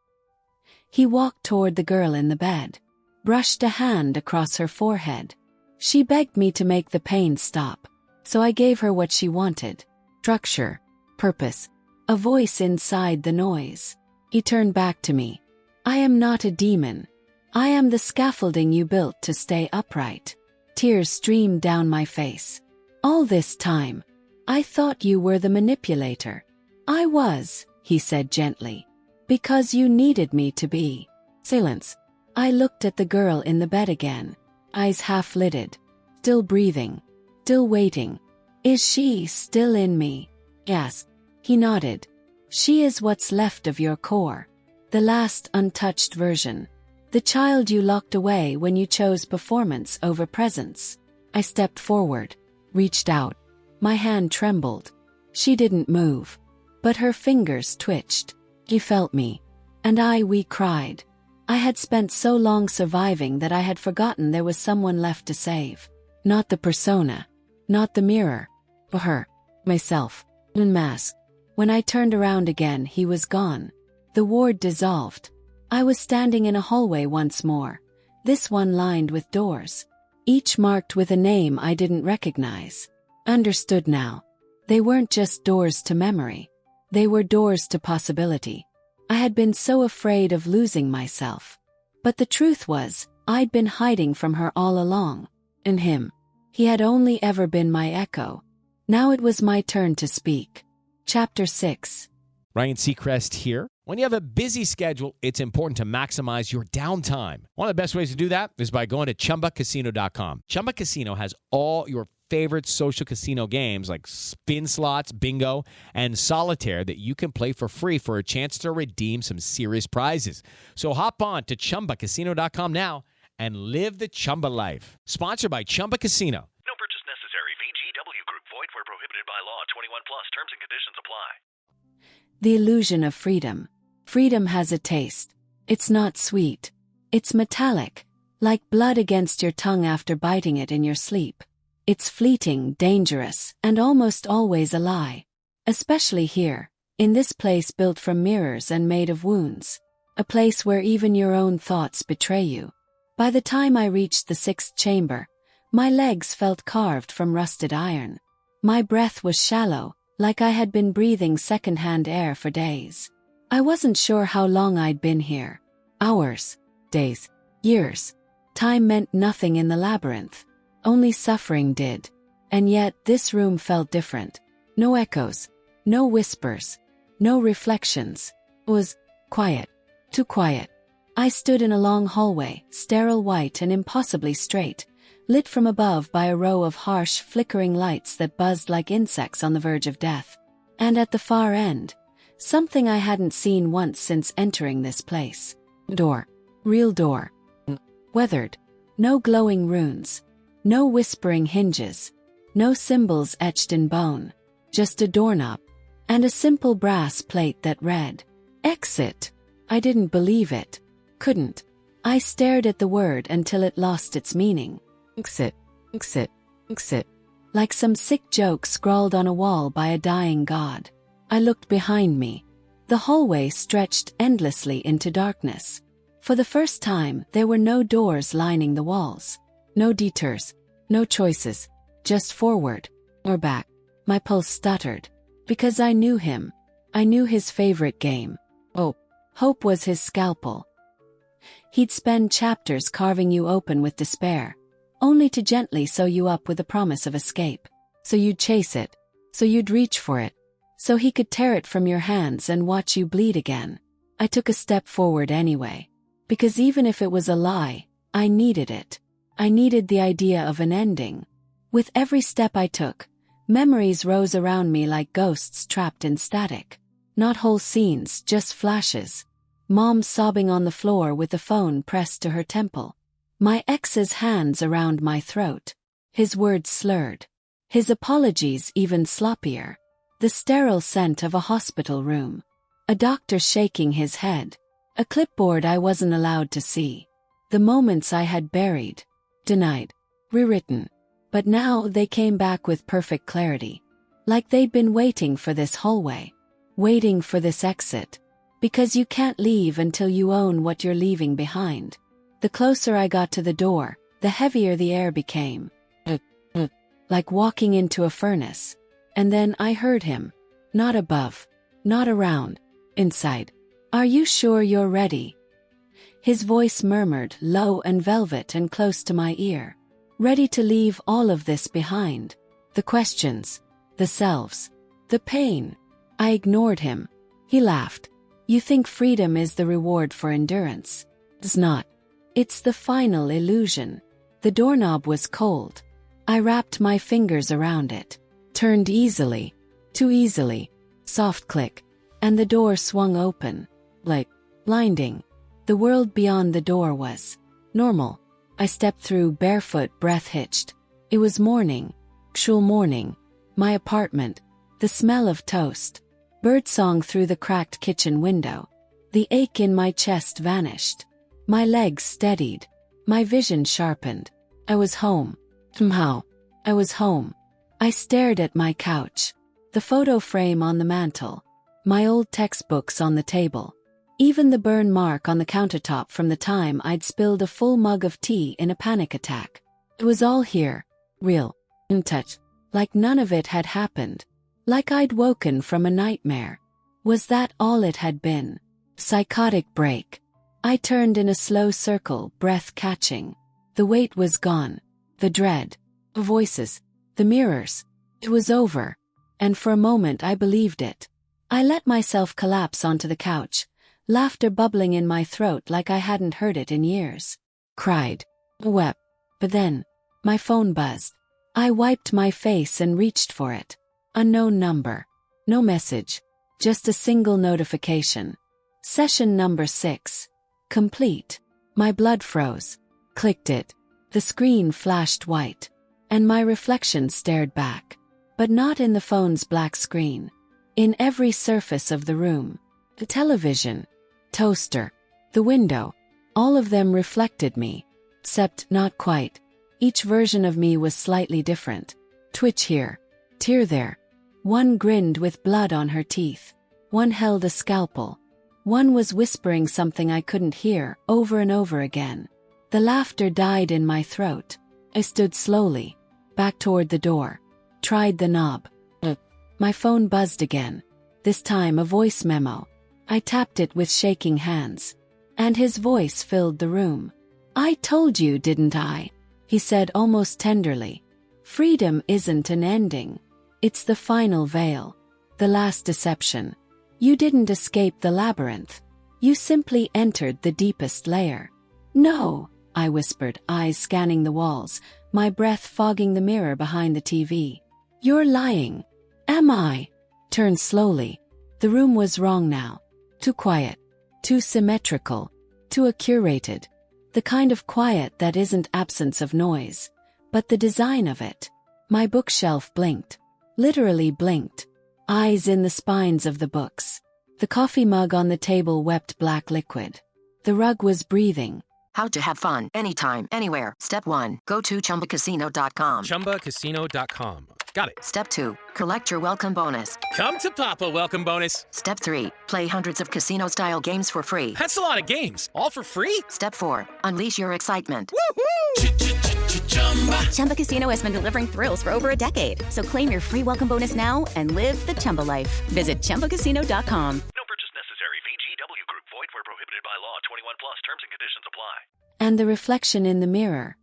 He walked toward the girl in the bed. Brushed a hand across her forehead. She begged me to make the pain stop. So I gave her what she wanted. Structure. Purpose. A voice inside the noise. He turned back to me. "I am not a demon. I am the scaffolding you built to stay upright." Tears streamed down my face. "All this time, I thought you were the manipulator." "I was," he said gently. "Because you needed me to be." Silence. I looked at the girl in the bed again. Eyes half-lidded. Still breathing. Still waiting. "Is she still in me?" "Yes." He nodded. "She is what's left of your core. The last untouched version. The child you locked away when you chose performance over presence." I stepped forward. Reached out. My hand trembled. She didn't move. But her fingers twitched. He felt me. And we cried. I had spent so long surviving that I had forgotten there was someone left to save. Not the persona. Not the mirror. But her. Myself. Unmasked. When I turned around again, he was gone. The ward dissolved. I was standing in a hallway once more. This one lined with doors. Each marked with a name I didn't recognize. Understood now. They weren't just doors to memory. They were doors to possibility. I had been so afraid of losing myself. But the truth was, I'd been hiding from her all along. And him. He had only ever been my echo. Now it was my turn to speak. Chapter 6. Ryan Seacrest here. When you have a busy schedule, it's important to maximize your downtime. One of the best ways to do that is by going to ChumbaCasino.com. Chumba Casino has all your favorite social casino games like spin slots, bingo, and solitaire that you can play for free for a chance to redeem some serious prizes. So hop on to ChumbaCasino.com now and live the Chumba life. Sponsored by Chumba Casino. No purchase necessary. VGW Group. Void where prohibited by law. 21 plus. Terms and conditions apply. The illusion of freedom. Freedom has a taste. It's not sweet. It's metallic, like blood against your tongue after biting it in your sleep. It's fleeting, dangerous, and almost always a lie. Especially here, in this place built from mirrors and made of wounds. A place where even your own thoughts betray you. By the time I reached the 6th chamber, my legs felt carved from rusted iron. My breath was shallow, like I had been breathing second-hand air for days. I wasn't sure how long I'd been here. Hours, days, years. Time meant nothing in the labyrinth. Only suffering did. And yet this room felt different. No echoes. No whispers. No reflections. It was quiet. Too quiet. I stood in a long hallway, sterile white and impossibly straight, lit from above by a row of harsh, flickering lights that buzzed like insects on the verge of death. And at the far end, something I hadn't seen once since entering this place. Door. Real door. Weathered. No glowing runes. No whispering hinges. No symbols etched in bone. Just a doorknob. and a simple brass plate that read, "Exit." I didn't believe it. Couldn't. I stared at the word until it lost its meaning. Exit, exit, exit. Like some sick joke scrawled on a wall by a dying god. I looked behind me. The hallway stretched endlessly into darkness. For the first time, there were no doors lining the walls. No detours. No choices. Just forward. Or back. My pulse stuttered. Because I knew him. I knew his favorite game. Oh, hope was his scalpel. He'd spend chapters carving you open with despair, only to gently sew you up with the promise of escape. So you'd chase it. So you'd reach for it. So he could tear it from your hands and watch you bleed again. I took a step forward anyway. Because even if it was a lie, I needed it. I needed the idea of an ending. With every step I took, memories rose around me like ghosts trapped in static. Not whole scenes, just flashes. Mom sobbing on the floor with the phone pressed to her temple. My ex's hands around my throat. His words slurred. His apologies even sloppier. The sterile scent of a hospital room. A doctor shaking his head. A clipboard I wasn't allowed to see. The moments I had buried. Denied. Rewritten. But now they came back with perfect clarity. Like they'd been waiting for this hallway. Waiting for this exit. Because you can't leave until you own what you're leaving behind. The closer I got to the door, the heavier the air became. Like walking into a furnace. And then I heard him. Not above. Not around. Inside. "Are you sure you're ready?" His voice murmured, low and velvet and close to my ear. Ready to leave all of this behind. The questions. The selves. The pain. I ignored him. He laughed. "You think freedom is the reward for endurance? It's not. It's the final illusion." The doorknob was cold. I wrapped my fingers around it. Turned easily. Too easily. Soft click. And the door swung open. Like blinding. The world beyond the door was normal. I stepped through barefoot, breath hitched. It was morning. Actual morning. My apartment. The smell of toast. Birdsong through the cracked kitchen window. The ache in my chest vanished. My legs steadied. My vision sharpened. I was home. Somehow. I was home. I stared at my couch. The photo frame on the mantel. My old textbooks on the table. Even the burn mark on the countertop from the time I'd spilled a full mug of tea in a panic attack. It was all here. Real. In touch. Like none of it had happened. Like I'd woken from a nightmare. Was that all it had been? Psychotic break. I turned in a slow circle, breath catching. The weight was gone. The dread. The voices. The mirrors. It was over. And for a moment I believed it. I let myself collapse onto the couch, laughter bubbling in my throat like I hadn't heard it in years. Cried. Wept. But then, my phone buzzed. I wiped my face and reached for it. Unknown number. No message. Just a single notification. Session number 6. Complete. My blood froze. Clicked it. The screen flashed white. And my reflection stared back. But not in the phone's black screen. In every surface of the room. The television. Toaster. The window. All of them reflected me. Except not quite. Each version of me was slightly different. Twitch here. Tear there. One grinned with blood on her teeth. One held a scalpel. One was whispering something I couldn't hear, over and over again. The laughter died in my throat. I stood slowly. Back toward the door. Tried the knob. My phone buzzed again. This time a voice memo. I tapped it with shaking hands. And his voice filled the room. "I told you, didn't I?" he said almost tenderly. "Freedom isn't an ending. It's the final veil. The last deception. You didn't escape the labyrinth. You simply entered the deepest layer." "No," I whispered, eyes scanning the walls, my breath fogging the mirror behind the TV. "You're lying." "Am I?" Turned slowly. The room was wrong now. Too quiet. Too symmetrical. Too curated. The kind of quiet that isn't absence of noise, but the design of it. My bookshelf blinked. Literally blinked. eyes in the spines of the books. The coffee mug on the table wept black liquid. The rug was breathing. How to have fun anytime, anywhere. Step 1. Go to ChumbaCasino.com. ChumbaCasino.com. Got it. Step 2. Collect your welcome bonus. Come to Papa Welcome Bonus. Step 3. Play hundreds of casino-style games for free. That's a lot of games. All for free? Step 4. Unleash your excitement. Woohoo! Chumba Casino has been delivering thrills for over a decade. So claim your free welcome bonus now and live the Chumba life. Visit ChumbaCasino.com. No purchase necessary. VGW Group. Void where prohibited by law. 21 plus. Terms and conditions apply. And the reflection in the mirror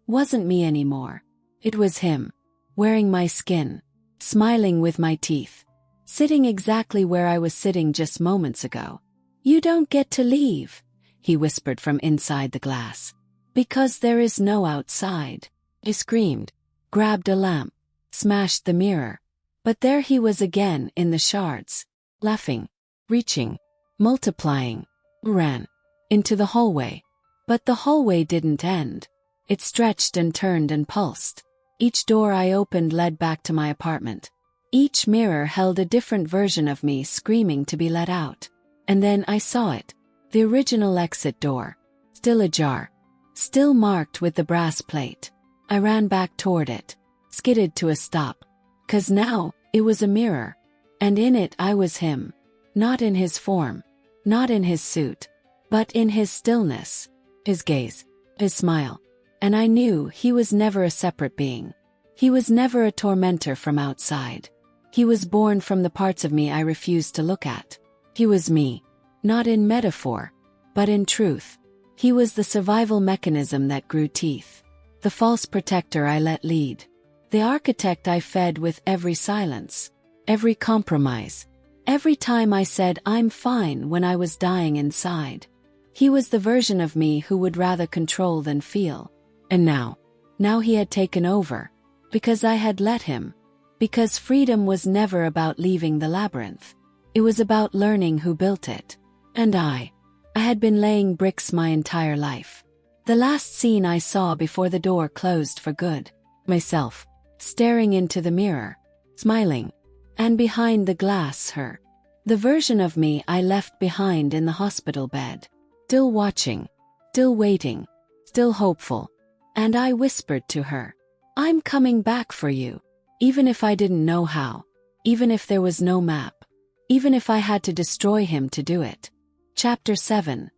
wasn't me anymore. It was him, wearing my skin, smiling with my teeth, sitting exactly where I was sitting just moments ago. "You don't get to leave," he whispered from inside the glass. "Because there is no outside." I screamed, grabbed a lamp, smashed the mirror. But there he was again in the shards, laughing, reaching, multiplying. Ran into the hallway. But the hallway didn't end. It stretched and turned and pulsed. Each door I opened led back to my apartment. Each mirror held a different version of me screaming to be let out. And then I saw it. The original exit door. Still ajar. Still marked with the brass plate. I ran back toward it. Skidded to a stop. 'Cause now, it was a mirror. And in it I was him. Not in his form. Not in his suit. But in his stillness. His gaze. His smile. And I knew he was never a separate being. He was never a tormentor from outside. He was born from the parts of me I refused to look at. He was me. Not in metaphor, but in truth. He was the survival mechanism that grew teeth. The false protector I let lead. The architect I fed with every silence. Every compromise. Every time I said I'm fine when I was dying inside. He was the version of me who would rather control than feel. And now he had taken over. Because I had let him. Because freedom was never about leaving the labyrinth. It was about learning who built it. And I had been laying bricks my entire life. The last scene I saw before the door closed for good. Myself, staring into the mirror, smiling. And behind the glass her. The version of me I left behind in the hospital bed. Still watching. Still waiting. Still hopeful. And I whispered to her, "I'm coming back for you." Even if I didn't know how. Even if there was no map. Even if I had to destroy him to do it. Chapter 7.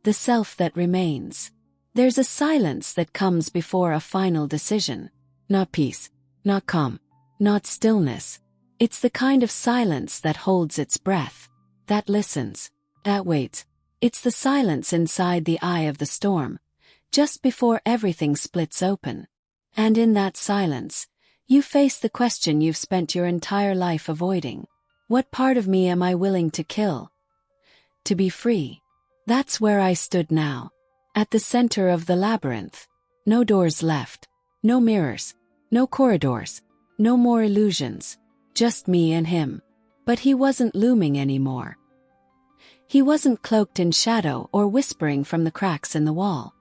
The self that remains. There's a silence that comes before a final decision. Not peace. Not calm. Not stillness. It's the kind of silence that holds its breath. That listens. That waits. It's the silence inside the eye of the storm. Just before everything splits open. And in that silence, you face the question you've spent your entire life avoiding. What part of me am I willing to kill? To be free. That's where I stood now. At the center of the labyrinth. No doors left. No mirrors. No corridors. No more illusions. Just me and him. But he wasn't looming anymore. He wasn't cloaked in shadow or whispering from the cracks in the wall.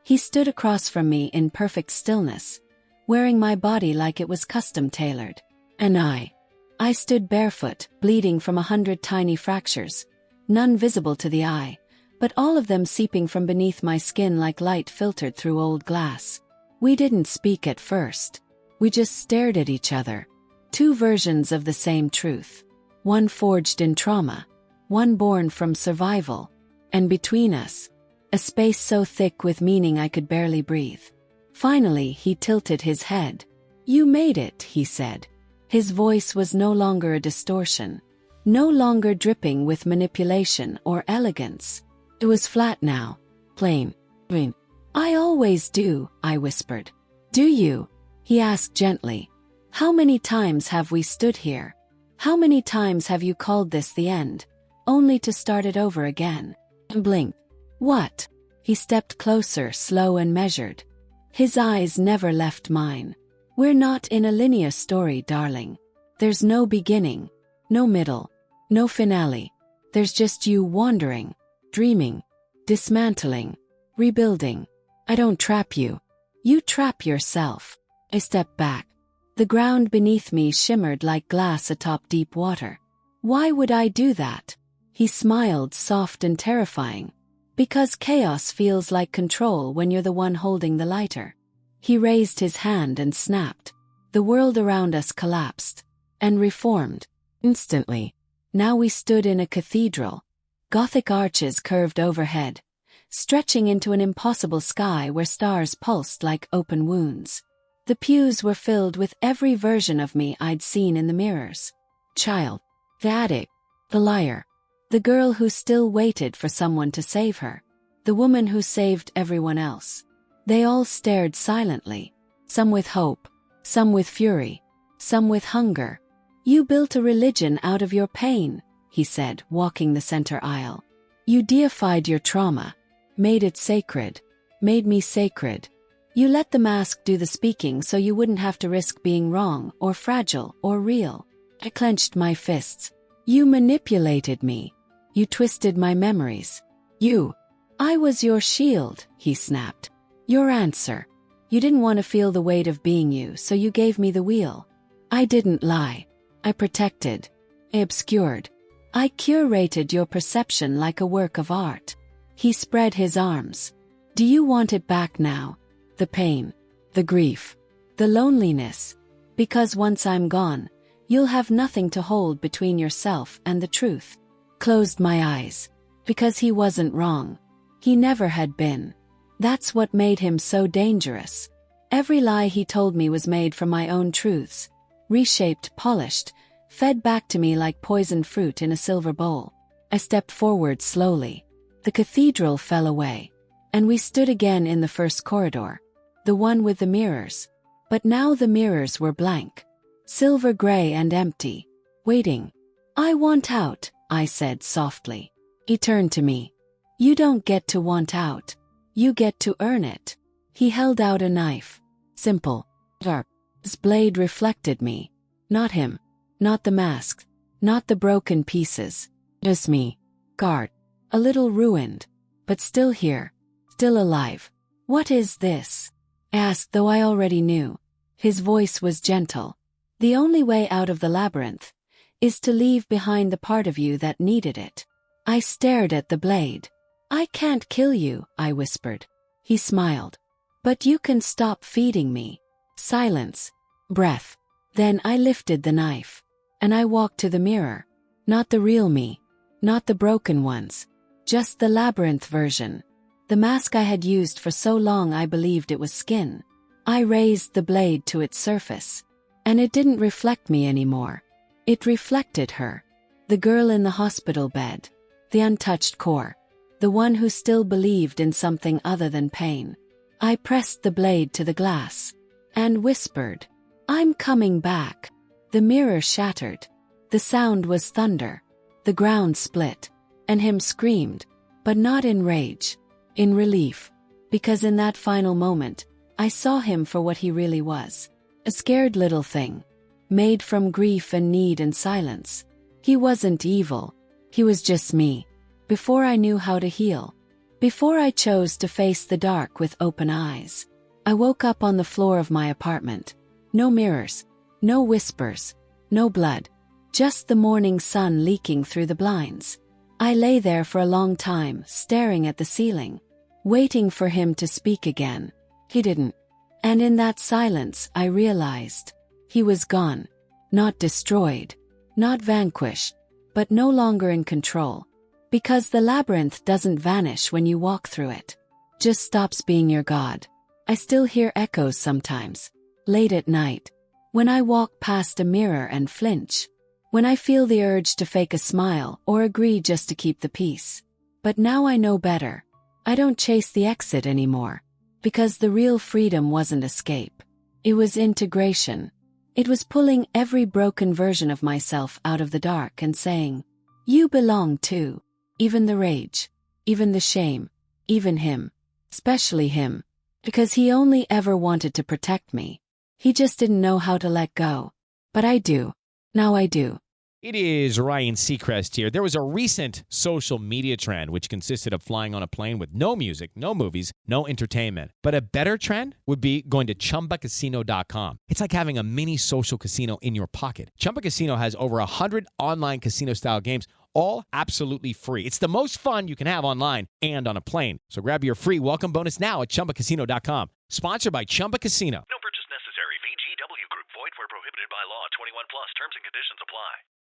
He stood across from me in perfect stillness, wearing my body like it was custom-tailored. And I stood barefoot, bleeding from 100 tiny fractures, none visible to the eye, but all of them seeping from beneath my skin like light filtered through old glass. We didn't speak at first. We just stared at each other. Two versions of the same truth. One forged in trauma. One born from survival. And between us, a space so thick with meaning I could barely breathe. Finally, he tilted his head. "You made it," he said. His voice was no longer a distortion. No longer dripping with manipulation or elegance. It was flat now. Plain. "I always do," I whispered. "Do you?" he asked gently. "How many times have we stood here? How many times have you called this the end, only to start it over again?" And blinked. "What?" He stepped closer, slow and measured. His eyes never left mine. "We're not in a linear story, darling. There's no beginning, no middle, no finale. There's just you wandering, dreaming, dismantling, rebuilding. I don't trap you. You trap yourself." I stepped back. The ground beneath me shimmered like glass atop deep water. Why would I do that? He smiled, soft and terrifying. Because chaos feels like control when you're the one holding the lighter. He raised his hand and snapped. The world around us collapsed. And reformed. Instantly. Now we stood in a cathedral. Gothic arches curved overhead, stretching into an impossible sky where stars pulsed like open wounds. The pews were filled with every version of me I'd seen in the mirrors. Child. The addict. The liar. The girl who still waited for someone to save her. The woman who saved everyone else. They all stared silently. Some with hope. Some with fury. Some with hunger. You built a religion out of your pain, he said, walking the center aisle. You deified your trauma. Made it sacred. Made me sacred. You let the mask do the speaking so you wouldn't have to risk being wrong or fragile or real. I clenched my fists. You manipulated me. You twisted my memories. I was your shield, he snapped. Your answer. You didn't want to feel the weight of being you, so you gave me the wheel. I didn't lie. I protected. I obscured. I curated your perception like a work of art. He spread his arms. Do you want it back now? The pain. The grief. The loneliness. Because once I'm gone, you'll have nothing to hold between yourself and the truth. Closed my eyes. Because he wasn't wrong. He never had been. That's what made him so dangerous. Every lie he told me was made from my own truths. Reshaped, polished, fed back to me like poisoned fruit in a silver bowl. I stepped forward slowly. The cathedral fell away. And we stood again in the first corridor. The one with the mirrors. But now the mirrors were blank. Silver gray and empty. Waiting. I want out, I said softly. He turned to me. You don't get to want out. You get to earn it. He held out a knife. Simple. Sharp. His blade reflected me. Not him. Not the mask. Not the broken pieces. Just me. Scarred. A little ruined. But still here. Still alive. What is this? I asked, though I already knew. His voice was gentle. The only way out of the labyrinth is to leave behind the part of you that needed it. I stared at the blade. I can't kill you, I whispered. He smiled. But you can stop feeding me. Silence. Breath. Then I lifted the knife. And I walked to the mirror. Not the real me. Not the broken ones. Just the labyrinth version. The mask I had used for so long I believed it was skin. I raised the blade to its surface. And it didn't reflect me anymore. It reflected her. The girl in the hospital bed. The untouched core. The one who still believed in something other than pain. I pressed the blade to the glass. And whispered. I'm coming back. The mirror shattered. The sound was thunder. The ground split. And him screamed. But not in rage. In relief. Because in that final moment, I saw him for what he really was. A scared little thing. Made from grief and need and silence. He wasn't evil. He was just me. Before I knew how to heal. Before I chose to face the dark with open eyes. I woke up on the floor of my apartment. No mirrors. No whispers. No blood. Just the morning sun leaking through the blinds. I lay there for a long time, staring at the ceiling. Waiting for him to speak again. He didn't. And in that silence, I realized. He was gone. Not destroyed. Not vanquished. But no longer in control. Because the labyrinth doesn't vanish when you walk through it. Just stops being your god. I still hear echoes sometimes. Late at night. When I walk past a mirror and flinch. When I feel the urge to fake a smile or agree just to keep the peace. But now I know better. I don't chase the exit anymore. Because the real freedom wasn't escape. It was integration. It was pulling every broken version of myself out of the dark and saying, you belong too. Even the rage. Even the shame. Even him. Especially him. Because he only ever wanted to protect me. He just didn't know how to let go. But I do. Now I do. It is Ryan Seacrest here. There was a recent social media trend which consisted of flying on a plane with no music, no movies, no entertainment. But a better trend would be going to ChumbaCasino.com. It's like having a mini social casino in your pocket. Chumba Casino has over 100 online casino-style games, all absolutely free. It's the most fun you can have online and on a plane. So grab your free welcome bonus now at ChumbaCasino.com. Sponsored by Chumba Casino. No purchase necessary. VGW Group. Void where prohibited by law. 21 plus. Terms and conditions apply.